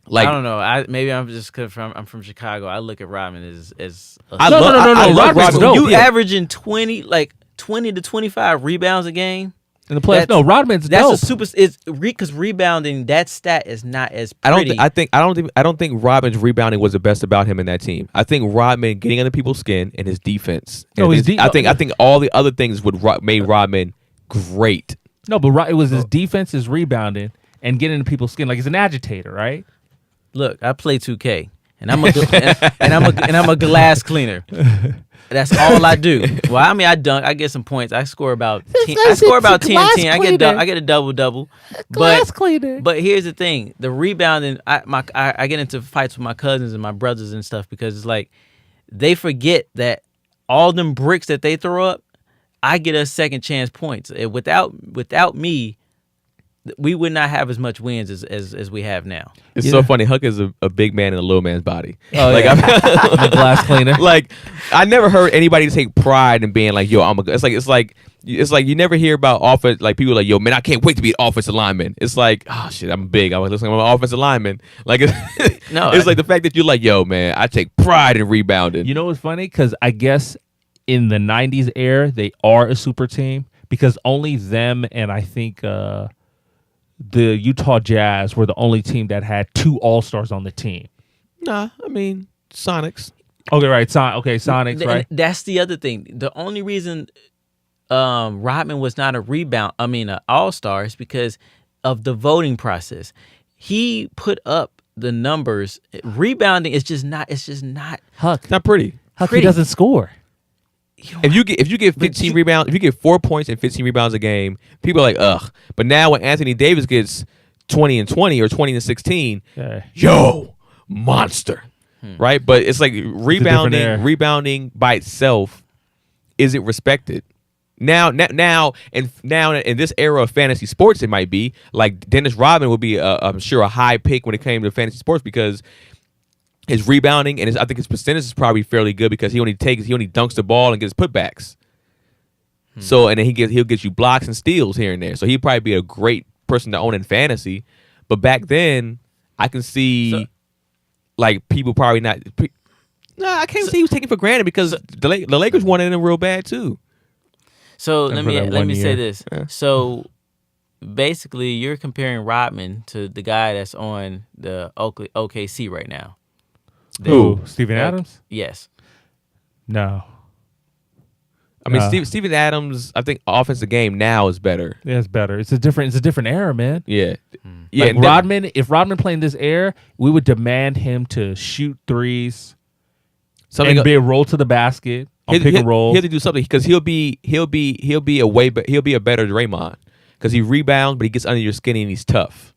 Like, I don't know. Maybe I'm just because I'm from Chicago. I look at Rodman as no. Rodman's dope. You averaging 20 to 25 rebounds a game in the playoffs. No, Rodman's that's dope. a super. It's because rebounding, that stat is not as pretty. I don't think Rodman's rebounding was the best about him in that team. I think Rodman getting under people's skin and his defense. I think all the other things made Rodman great. No, but it was his defense, his rebounding, and getting into people's skin. Like he's an agitator, right? Look, I play 2K, and I'm a glass cleaner. That's all I do. Well, I mean, I dunk. I get some points. I score about 10. I score about 10. I get a double. Glass cleaner. But here's the thing: the rebounding. I get into fights with my cousins and my brothers and stuff because it's like they forget that all them bricks that they throw up, I get us second chance points. Without me, we would not have as much wins as we have now. It's so funny. Huck is a big man in a little man's body. Oh, like, yeah. The glass cleaner. Like, I never heard anybody take pride in being like, yo, it's like you never hear about offense, like people like, yo, man, I can't wait to be an offensive lineman. It's like, oh shit, I'm big. I'm an offensive lineman. Like, it's like the fact that you're like, yo, man, I take pride in rebounding. You know what's funny? Because I guess in the 90s era, they are a super team because only them and I think the Utah Jazz were the only team that had 2 All-Stars on the team. Nah, I mean, Sonics. Okay, right. Sonics, right? That's the other thing. The only reason Rodman was not an all-star is because of the voting process. He put up the numbers. Rebounding is just not. It's just not. Huck, It's not pretty. Huck, he doesn't score. If you get 15 rebounds, if you get 4 points and 15 rebounds a game, people are like, ugh. But now when Anthony Davis gets 20 and 20 or 20 and 16, yo, monster, right? But it's like rebounding by itself isn't respected. Now in this era of fantasy sports, it might be like Dennis Rodman would be, I'm sure, a high pick when it came to fantasy sports because his rebounding and I think his percentage is probably fairly good because he only dunks the ball and gets putbacks. So and then he'll get you blocks and steals here and there. So he'd probably be a great person to own in fantasy. But back then, I can see like people probably not. I can't say he was taken for granted because the Lakers wanted him real bad too. So let me say this. Yeah. So basically, you're comparing Rodman to the guy that's on the OKC right now. Who? Steven Adams? Yes. No. Uh, I mean, Steven Adams, I think offensive game now is better. Yeah, it's better. It's a different era, man. Yeah. Yeah. Like Rodman, if Rodman played in this era, we would demand him to shoot threes and be a roll to the basket on pick and roll. He'll have to do something because he'll be a better Draymond because he rebounds, but he gets under your skin and he's tough.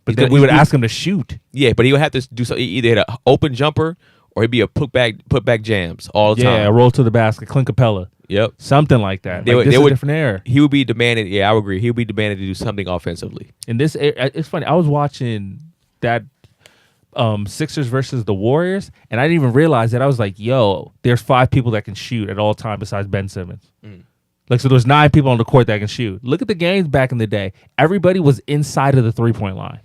But then we would ask him to shoot. Yeah, but he would have to do something. Either hit an open jumper or he'd be a put back jams all the time. Yeah, roll to the basket, Clint Capella. Yep. Something like that. This is a different era. He would be demanded. Yeah, I would agree. He would be demanded to do something offensively. In this, it's funny. I was watching that Sixers versus the Warriors, and I didn't even realize that. I was like, "Yo, there's 5 people that can shoot at all time besides Ben Simmons." Like, so there's 9 people on the court that can shoot. Look at the games back in the day. Everybody was inside of the 3-point line.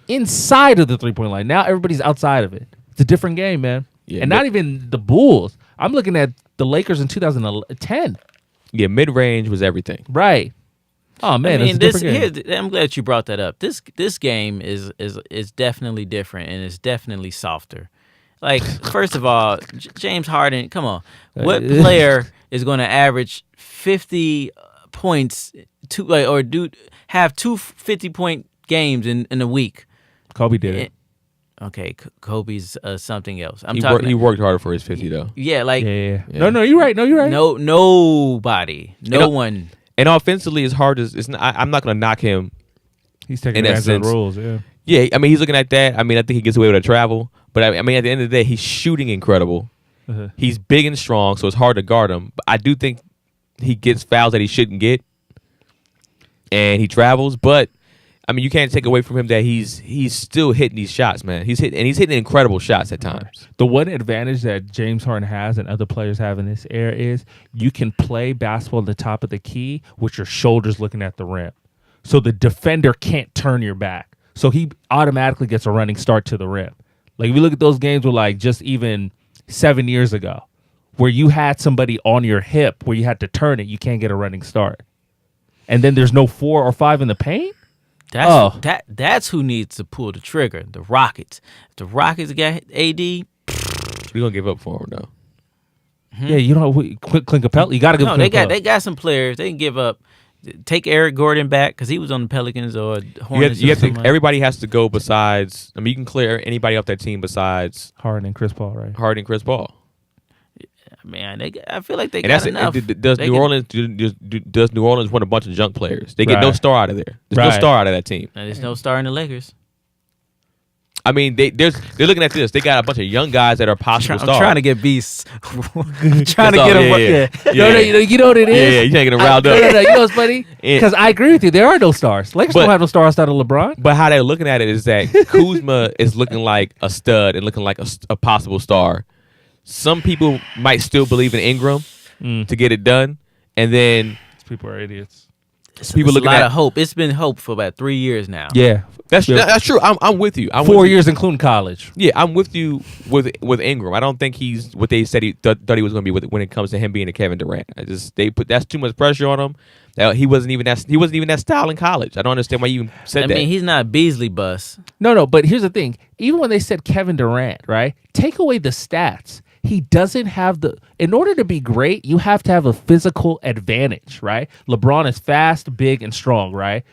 Inside of the 3-point line. Now everybody's outside of it. It's a different game, man. Yeah, and not even the Bulls. I'm looking at the Lakers in 2010. Yeah, mid-range was everything. Right. Oh man, I mean, it's a different game. I'm glad you brought that up. This game is definitely different and it's definitely softer. Like, first of all, James Harden, come on. What player is going to average 50 points have 2 50-point games in a week? Kobe did it. Okay, Kobe's something else. He worked harder for his 50 though. Yeah, like yeah. No, you're right. Nobody, no one. And offensively, as hard as it's not, I'm not going to knock him. He's taking advantage of the rules. Yeah. Yeah, I mean, he's looking at that. I mean, I think he gets away with a travel. But I mean, at the end of the day, he's shooting incredible. Uh-huh. He's big and strong, so it's hard to guard him. But I do think he gets fouls that he shouldn't get, and he travels. But I mean, you can't take away from him that he's still hitting these shots, man. He's hitting incredible shots at times. The one advantage that James Harden has and other players have in this era is you can play basketball at the top of the key with your shoulders looking at the rim. So the defender can't turn your back. So he automatically gets a running start to the rim. Like, if you look at those games with, like, just even 7 years ago, where you had somebody on your hip where you had to turn it, you can't get a running start. And then there's no 4 or 5 in the paint? That's who needs to pull the trigger. The Rockets. If the Rockets got AD, We're gonna give up for him though. Yeah, you know, Clint Capella. You gotta give. No, they got some players. They can give up. Take Eric Gordon back because he was on the Pelicans or Hornets. Everybody has to go besides. I mean, you can clear anybody off that team besides Harden and Chris Paul, right? Harden and Chris Paul. Man, I feel like they got enough. Does New Orleans want a bunch of junk players? They get no star out of there. There's no star out of that team. There's no star in the Lakers. I mean, they're looking at this. They got a bunch of young guys that are possible stars. I'm trying to get beasts. I'm trying to get them. No, you know what it is? Yeah, you trying to get them riled up. No, you know what's funny? Because I agree with you. There are no stars. Lakers don't have no stars outside of LeBron. But how they're looking at it is that Kuzma is looking like a stud and looking like a possible star. Some people might still believe in Ingram to get it done, and then These people are idiots. People looking a lot at of hope. It's been hope for about 3 years now. Yeah, that's true. I'm with you. I'm 4 with you. years, including college. Yeah, I'm with you with Ingram. I don't think he's what they said he thought he was going to be when it comes to him being a Kevin Durant. That's too much pressure on him. He wasn't even that style in college. I don't understand why you even said that. I mean, he's not Beasley bus. No, but here's the thing. Even when they said Kevin Durant, right? Take away the stats. He doesn't have in order to be great, you have to have a physical advantage, right? LeBron is fast, big, and strong, right?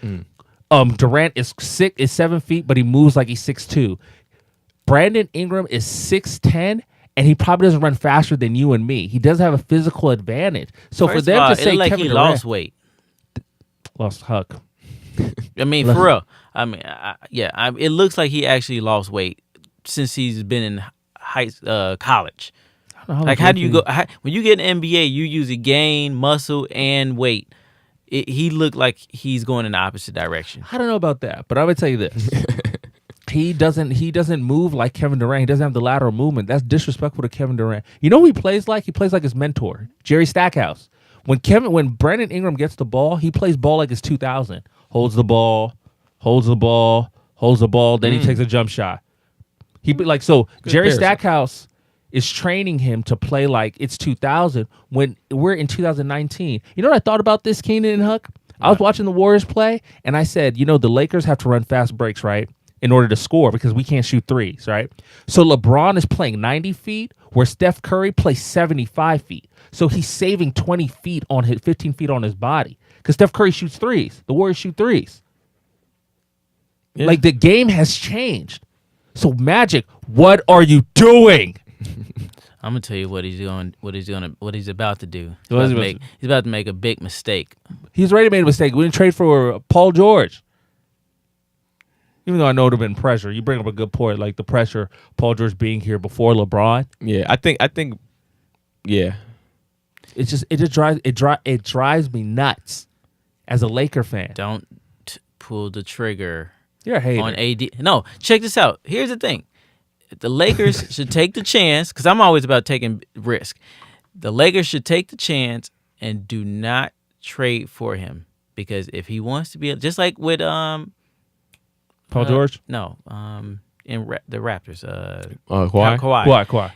Durant is 7 feet, but he moves like he's 6'2". Brandon Ingram is 6'10", and he probably doesn't run faster than you and me. He doesn't have a physical advantage. So First for them of all, to say like Kevin he Durant lost weight. lost Huck. I mean, for real. I mean, it looks like he actually lost weight since he's been in college. Like, how do you go when you get an NBA? You usually gain muscle and weight. He looked like he's going in the opposite direction. I don't know about that, but I would tell you this: he doesn't move like Kevin Durant. He doesn't have the lateral movement. That's disrespectful to Kevin Durant. You know who he plays like? He plays like his mentor, Jerry Stackhouse. When Brandon Ingram gets the ball, he plays ball like it's 2000. Holds the ball, then he takes a jump shot. Jerry Stackhouse is training him to play like it's 2000 when we're in 2019. You know what I thought about this, Keenan and Huck? I was watching the Warriors play, and I said, the Lakers have to run fast breaks, right, in order to score because we can't shoot threes, right? So LeBron is playing 90 feet where Steph Curry plays 75 feet. So he's saving 20 feet on 15 feet on his body because Steph Curry shoots threes. The Warriors shoot threes. Yeah. Like, the game has changed. So, Magic, what are you doing? I'm gonna tell you what he's about to do. He's about to make a big mistake. He's already made a mistake. We didn't trade for Paul George. Even though I know it would have been pressure. You bring up a good point, like the pressure, Paul George being here before LeBron. Yeah, I think yeah. It drives me nuts as a Laker fan. Don't pull the trigger. You're a hater. On AD. No, check this out. Here's the thing. The Lakers should take the chance, because I'm always about taking risk. The Lakers should take the chance and do not trade for him, because if he wants to be just like with Paul George, the Raptors, Kawhi.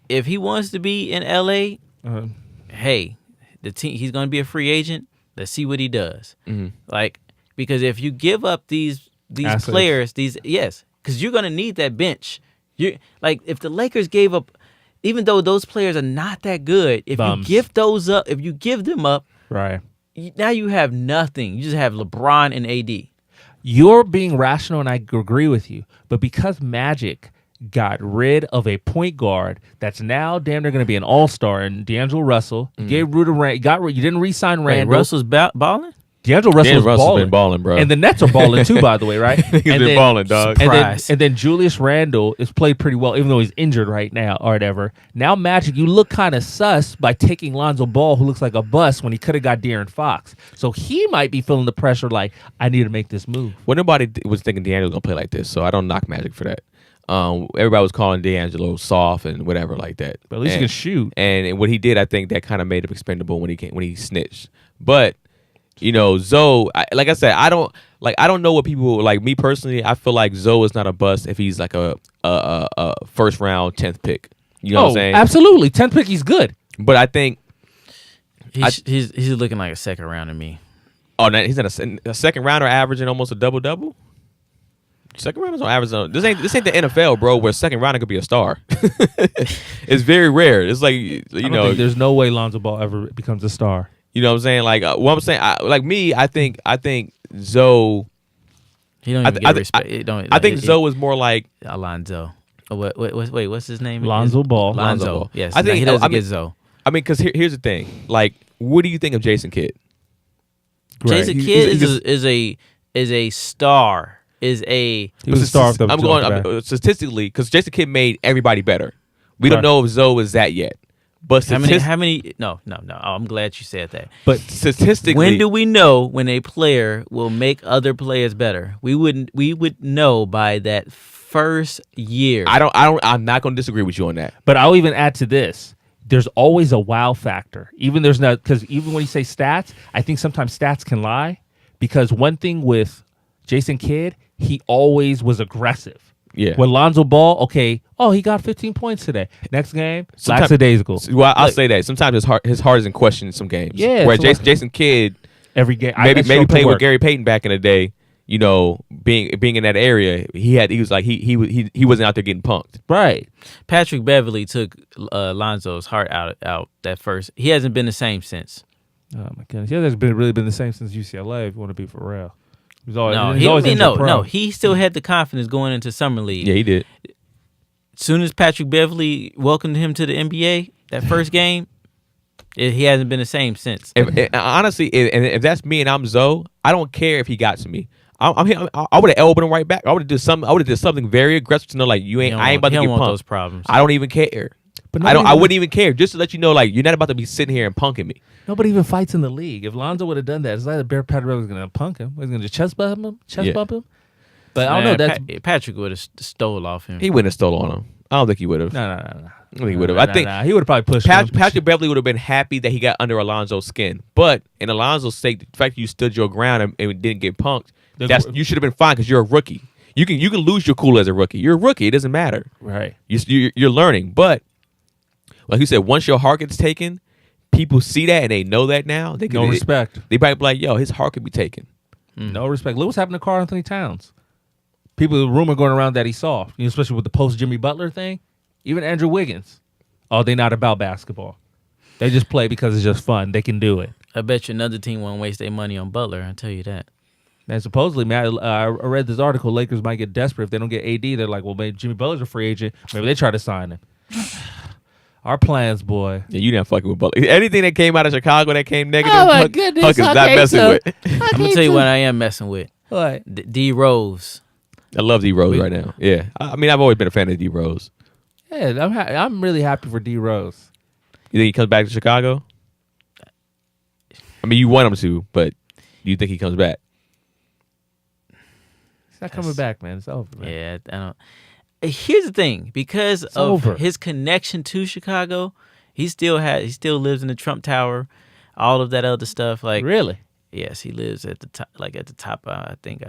If he wants to be in LA, hey, the team, he's going to be a free agent. Let's see what he does. Like, because if you give up these assets. Players, because you're gonna need that bench. You like, if the Lakers gave up, even though those players are not that good, if you give them up, right? Now you have nothing. You just have LeBron and AD. You're being rational, and I agree with you. But because Magic got rid of a point guard that's now damn near going to be an all-star, and D'Angelo Russell, you gave rid of you didn't re-sign Randall. Wait, Russell's balling? D'Angelo Russell's been balling, bro. And the Nets are balling too, by the way, right? He's been balling, dog. And then Julius Randle is played pretty well, even though he's injured right now or whatever. Now, Magic, you look kind of sus by taking Lonzo Ball, who looks like a bust, when he could have got De'Aaron Fox. So he might be feeling the pressure like, I need to make this move. Well, nobody was thinking D'Angelo was going to play like this, so I don't knock Magic for that. Everybody was calling D'Angelo soft and whatever like that. But at least he can shoot. And what he did, I think that kind of made him expendable when he snitched. But Zoe, like I said, I don't know what people like. Me personally, I feel like Zoe is not a bust if he's like a first round 10th pick. You know what I'm saying? Absolutely, 10th pick, he's good. But I think he's looking like a second round to me. Oh, no, he's in a second rounder averaging almost a double. Second rounders on average. This ain't the NFL, bro, where second rounder could be a star. It's very rare. It's like there's no way Lonzo Ball ever becomes a star. You know what I'm saying? Like what I'm saying, I think Zoe. He don't even get respect. I think Zoe is more like Alonzo. Oh, wait, what's his name? Lonzo Ball. Lonzo Ball. Yes, I think he doesn't get Zoe. I mean, because here's the thing. Like, what do you think of Jason Kidd? Jason Kidd is a star. is a. He was a star of the I'm going statistically because Jason Kidd made everybody better. We don't know if Zoe is that yet. But How many? No. Oh, I'm glad you said that. But statistically, when do we know when a player will make other players better? We would know by that first year. I'm not going to disagree with you on that. But I'll even add to this. There's always a wow factor. Even when you say stats, I think sometimes stats can lie. Because one thing with Jason Kidd, he always was aggressive. Yeah. With Lonzo Ball, he got 15 points today. Next game, lackadaisical. Well, I'll say that. Sometimes his heart is in question in some games. Yeah. Where Jason Kidd, every game, maybe playing with Gary Payton back in the day, being in that area, he wasn't out there getting punked. Right. Patrick Beverly took Lonzo's heart out that first. He hasn't been the same since. Oh my goodness. He hasn't really been the same since UCLA, if you want to be for real. He still had the confidence going into Summer League. Yeah, he did. As soon as Patrick Beverly welcomed him to the NBA, that first game, he hasn't been the same since. Honestly, if that's me and I'm Zoe, I don't care if he got to me. I would have elbowed him right back. I would have did something very aggressive to know like I ain't about to get punked. Those problems. I don't even care. But I wouldn't even care, just to let you know, like, you're not about to be sitting here and punking me. Nobody even fights in the league. If Lonzo would have done that, it's like Patrick Beverly was going to punk him. Was going to chest bump him. But I don't know. Patrick would have stole off him. He wouldn't have stole on him. I don't think he would have. No. I think he would have. I think he would have probably pushed him. Patrick Beverly would have been happy that he got under Alonzo's skin. But in Alonzo's sake, the fact that you stood your ground and didn't get punked, you should have been fine because you're a rookie. You can lose your cool as a rookie. You're a rookie. It doesn't matter. Right. You're learning. But like you said, once your heart gets taken, people see that and they know that now. No respect. They probably be like, yo, his heart could be taken. No respect. Look what's happened to Karl Anthony Towns. People, rumor going around that he's soft, especially with the post Jimmy Butler thing. Even Andrew Wiggins. Oh, they not about basketball. They just play because it's just fun. They can do it. I bet you another team won't waste their money on Butler. I'll tell you that. And supposedly, man, I read this article. Lakers might get desperate if they don't get AD. They're like, well, maybe Jimmy Butler's a free agent. Maybe they try to sign him. Our plans, boy. Yeah, you didn't fucking with Butler. Anything that came out of Chicago that came negative, oh my goodness, Huck is not messing with. I'm gonna tell you what I am messing with. What? D Rose. I love D Rose right now. Yeah, I mean, I've always been a fan of D Rose. Yeah, I'm really happy for D Rose. You think he comes back to Chicago? I mean, you want him to, but do you think he comes back? He's not coming back, man. It's over, man. Yeah, I don't. Here's the thing, because of his connection to Chicago, he still lives in the Trump Tower, all of that other stuff. Like, really? Yes, he lives at the top. I think.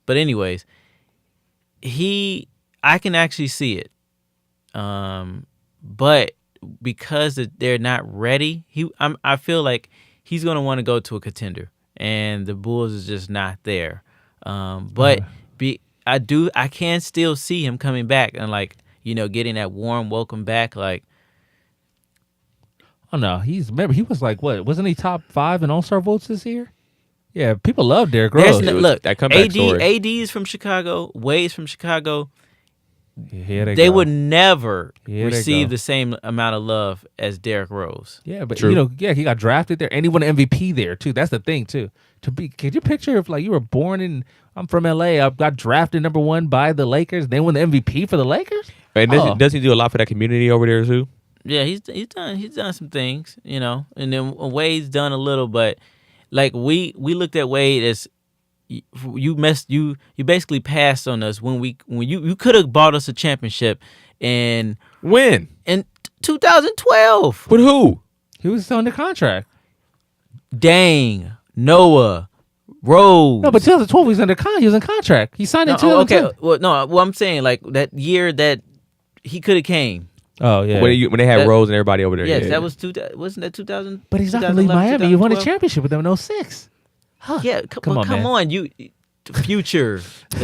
But anyways, I can actually see it. But because they're not ready, I feel like he's gonna want to go to a contender, and the Bulls is just not there. I can still see him coming back and getting that warm welcome back. Like, oh no, he was like what? Wasn't he top 5 in All-Star votes this year? Yeah, people love Derrick Rose. Look, that comeback story. AD is from Chicago. Wade's from Chicago. They would never receive the same amount of love as Derrick Rose. Yeah, but he got drafted there, and he won an MVP there too. That's the thing too. Could you picture if you were born in? I'm from LA. I got drafted number 1 by the Lakers. They won the MVP for the Lakers. And does he do a lot for that community over there too? Yeah, he's done some things, and then Wade's done a little, but like we looked at Wade as you basically passed on us when you could have bought us a championship in 2012. With who? He was under contract. Dang, Noah, Rose. No, but 2012 he was under contract. He was in contract. He signed in 2012. Okay, well, I'm saying like that year that he could have came. Oh yeah, when they had Rose and everybody over there. Yes, yeah. That was wasn't that 2000? But he's not going to leave Miami. You won a championship with them in 06. Huh. Yeah, come on, you future.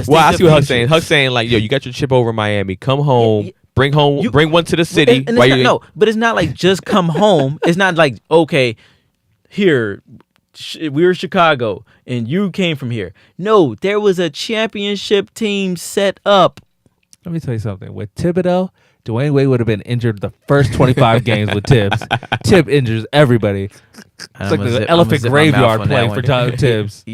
Well, I see what Huck's saying. Huck's saying like, yo, you got your chip over Miami. Come home. Bring one to the city. But it's not like just come home. It's not like, okay, here we're Chicago and you came from here. No, there was a championship team set up. Let me tell you something. With Thibodeau, Dwayne Wade would have been injured the first 25 games with Tibbs. Tibbs injures everybody. It's like the elephant graveyard play for Tibbs.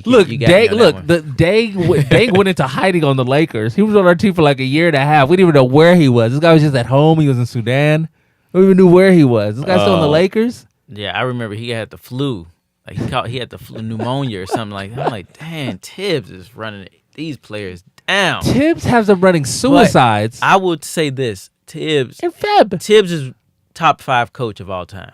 Look, Dang went into hiding on the Lakers. He was on our team for like a year and a half. We didn't even know where he was. This guy was just at home. He was in Sudan. We even knew where he was. This guy's still on the Lakers. Yeah, I remember he had the flu. Like he had the flu, pneumonia or something like that. I'm like, damn, Tibbs is running these players down. Tibbs has them running suicides. But I would say this: Tibbs and Feb. Tibbs is top 5 coach of all time.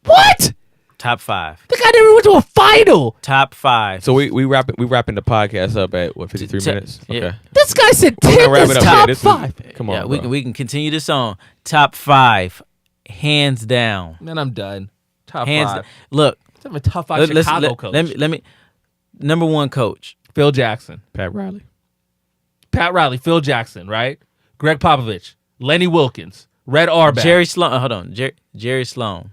What? Top 5. The guy never went to a final. Top 5. So we wrapping the podcast up at what 53 minutes? Okay. Yeah. This guy said Tibbs is top 5. Come on, yeah, bro. we can continue this on top 5, hands down. Man, I'm done. Top Hands 5. Look, I'm a top 5 Chicago coach. Let me. Number 1 coach. Phil Jackson. Pat Riley. Phil Jackson, right? Greg Popovich. Lenny Wilkins. Red Auerbach. Jerry Sloan. Hold on. Jerry Sloan.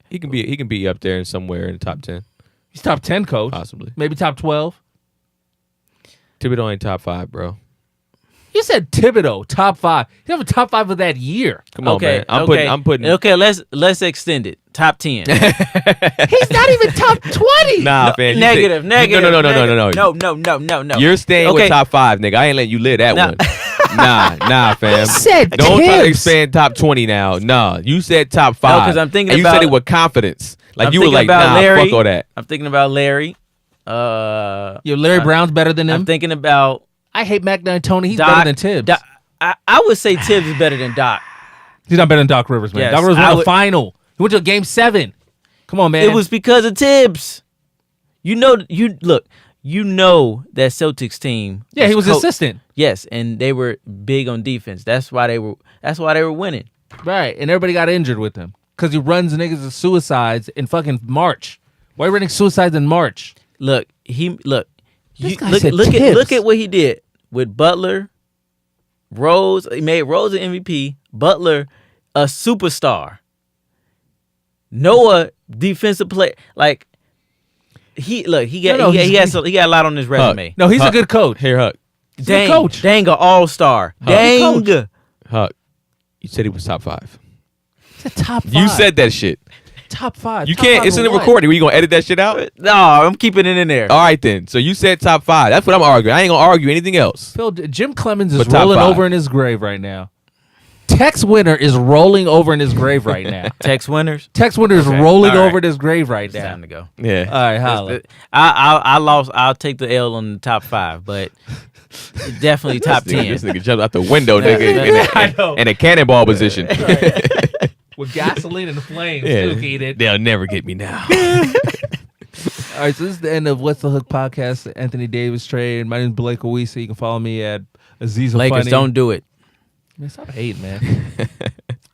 He can be up there somewhere in the top 10. He's top 10 coach. Possibly. Maybe top 12. Thibodeau ain't top 5, bro. You said Thibodeau, top 5. He's have a top 5 of that year. Come on, man. I'm putting. Okay, let's extend it. Top 10. He's not even top 20. Nah, man. Negative. No. No. You're staying with top 5, nigga. I ain't letting you live that one. Nah, fam. He said Don't try to Tibbs. expand top 20 now. Nah, you said top 5. No, 'cause I'm thinking and you about- said it with confidence. Like I'm you were thinking like, about nah, Larry. fuck all that. I'm thinking about Larry. Larry Brown's better than him. I'm thinking about I hate Mac D'Antoni. He's Doc. better than Tibbs. I would say Tibbs is better than Doc. He's not better than Doc Rivers, man. Yes, Doc Rivers I won a would- final. He went to a game 7. Come on, man. It was because of Tibbs. You know that Celtics team. Yeah, he was assistant. Yes, and they were big on defense. That's why they were winning. Right, and everybody got injured with him because he runs niggas to suicides in fucking March. Why are you running suicides in March? Look, This guy look said look Tibbs. at what he did with Butler, Rose. He made Rose an MVP. Butler a superstar. Noah defensive player. Like he got a lot on his resume. No, he's a Huck. good coach. Here, Huck. He's a coach. Dang, an all-star. Dang. coach. Huck. You said he was top 5. He's a top 5. You said that shit. top 5. You Top can't. 5 It's in the of what? recording. Were you gonna edit that shit out? No, I'm keeping it in there. All right then. So you said top 5. That's what I'm arguing. I ain't gonna argue anything else. Jim Clemens is But top rolling 5. over in his grave right now. Tex Winter is rolling over in his grave right now. Tex Winters. Tex Winter is Okay. rolling All right. over in his grave right It's now. time to go. Yeah. All right, holla. I lost. I'll take the L on the top 5, but definitely top This nigga, 10. this nigga jumped out the window, Yeah. nigga, in a cannonball position. With gasoline and flames, Yeah. too, Keenan. They'll never get me now. All right, so this is the end of What's the Hook podcast, the Anthony Davis trade. My name is Blake Owisi. You can follow me at Aziza Lakers, Funny. don't do it. Man, stop hating, man.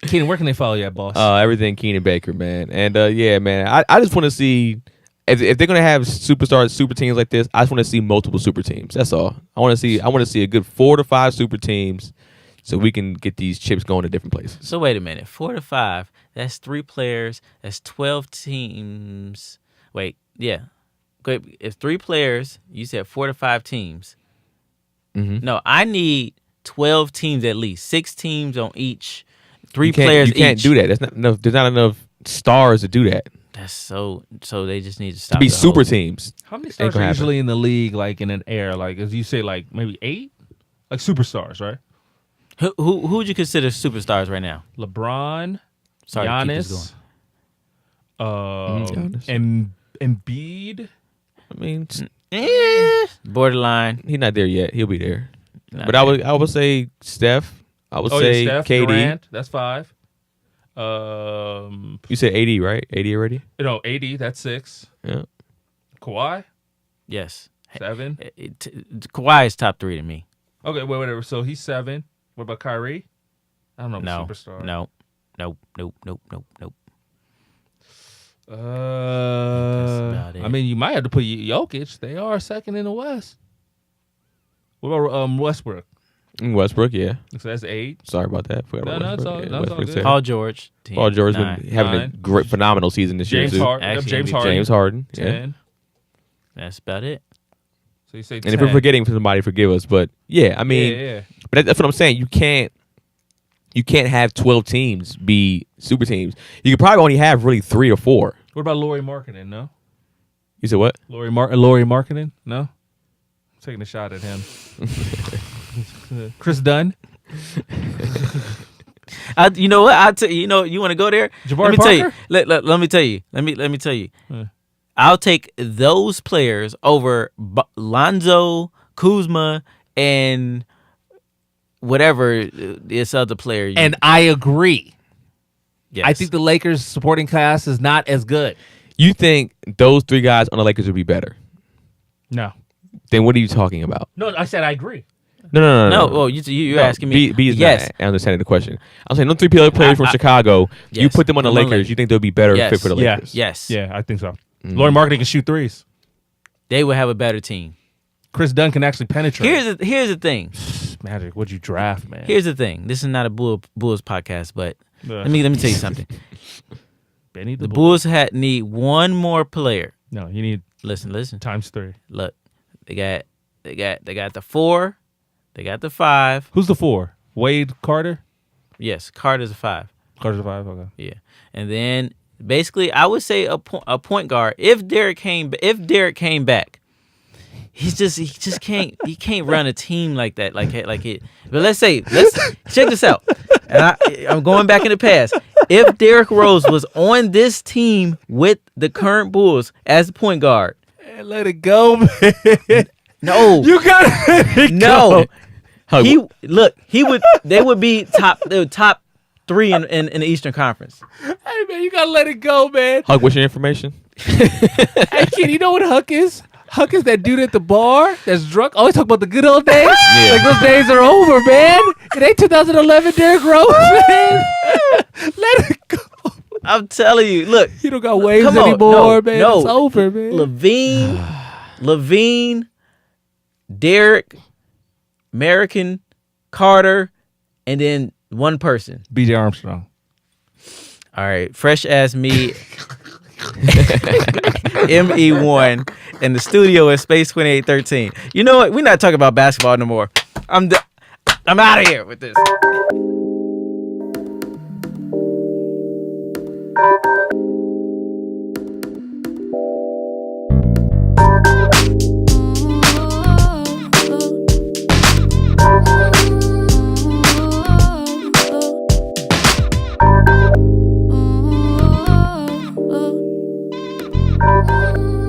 Keenan, where can they follow you at, boss? Everything Keenan Baker, man. And yeah, man, I just want to see if they're gonna have superstars, super teams like this. I just want to see multiple super teams. That's all. I want to see a good 4 to 5 super teams, so we can get these chips going to different places. So wait a minute. 4 to 5. That's 3 players. That's 12 teams. Wait, yeah. Good. If 3 players, you said 4 to 5 teams. Mm-hmm. No, I need 12 teams at least. 6 teams on each. 3 You can't- players You can't each. do that. That's not enough. There's not enough stars to do that. That's so they just need to To stop. be the super whole- teams. How many Ain't stars gonna are happen. usually in the league, like in an air? Like, as you say, like maybe 8? Like superstars, right? Who would you consider superstars right now? LeBron, Sorry to keep this Giannis, Giannis. Embiid. I mean, Borderline. he's not there yet. He'll be there. Not But there. I would say Steph. I would Oh, say yeah, Steph, KD. Durant, that's 5. You said 80, right? 80 already? No, 80, that's 6. Yeah. Kawhi, Yes. 7. Kawhi is top 3 to me. Okay, wait, whatever. So he's 7. What about Kyrie? I don't know. No. Superstar. No. Nope. about it. I mean, you might have to put Jokic. They are second in the West. What about Westbrook? Westbrook, yeah. So that's 8. Sorry about that. Forgot No, about no, it's Westbrook. all- Yeah, no, it's all Westbrook's good. there. Paul George. 10, Paul George's 9. been having 9. a great, phenomenal season this year, James too. Harden. Actually, James MVP. Harden. James Harden, yeah. 10. That's about it. So you say And if we're forgetting somebody, forgive us. But yeah, I mean, yeah. but that's what I'm saying. You can't have 12 teams be super teams. You could probably only have really 3 or 4. What about Laurie Markkinen? No. You said what? Laurie Markkinen? No. Taking a shot at him. Chris Dunn. You know what? You want to go there? Jabari let me Parker? tell you. Let me tell you. Let me tell you. I'll take those players over Lonzo, Kuzma, and whatever this other player. And I agree. Yes. I think the Lakers supporting cast is not as good. You think those 3 guys on the Lakers would be better? No. Then what are you talking about? No, I said I agree. No. Well, you're asking me. B is yes. not understanding the question. I'm saying those 3 players from Chicago. Yes. You put them on the Lakers. You think they'll be better fit for the Lakers? Yes. Yeah, I think so. Laurie Markkinen can shoot threes. They would have a better team. Chris Dunn can actually penetrate. Here's the thing. Magic, what'd you draft, man? Here's the thing. This is not a Bulls podcast, but let me tell you something. Benny The Bulls need one more player. No, you need Listen. times 3. Look, they got the 4, they got the 5. Who's the 4? Wade Carter? Yes, Carter's a 5. Carter's a 5. Okay. Yeah, and then basically, I would say a point guard. If Derek came back, he can't run a team like that, like it. But let's check this out. And I'm going back in the past. If Derrick Rose was on this team with the current Bulls as a point guard, Hey, let it go, man. no, You gotta let it no, go. he would. They would be top 3 in the Eastern Conference. Hey, man, you gotta let it go, man. Hug, what's your information? Hey, kid, you know what Huck is? Huck is that dude at the bar that's drunk. Always talk about the good old days. Yeah. Like those days are over, man. It ain't 2011 Derrick Rose, man. Let it go. I'm telling you, look, You don't got waves Come on, anymore, man. no. It's over, man. Levine, Derek, American, Carter, and then one person. BJ Armstrong. All right, fresh as me. ME1 in the studio at Space 2813. You know what? We're not talking about basketball no more. I'm out of here with this. Oh,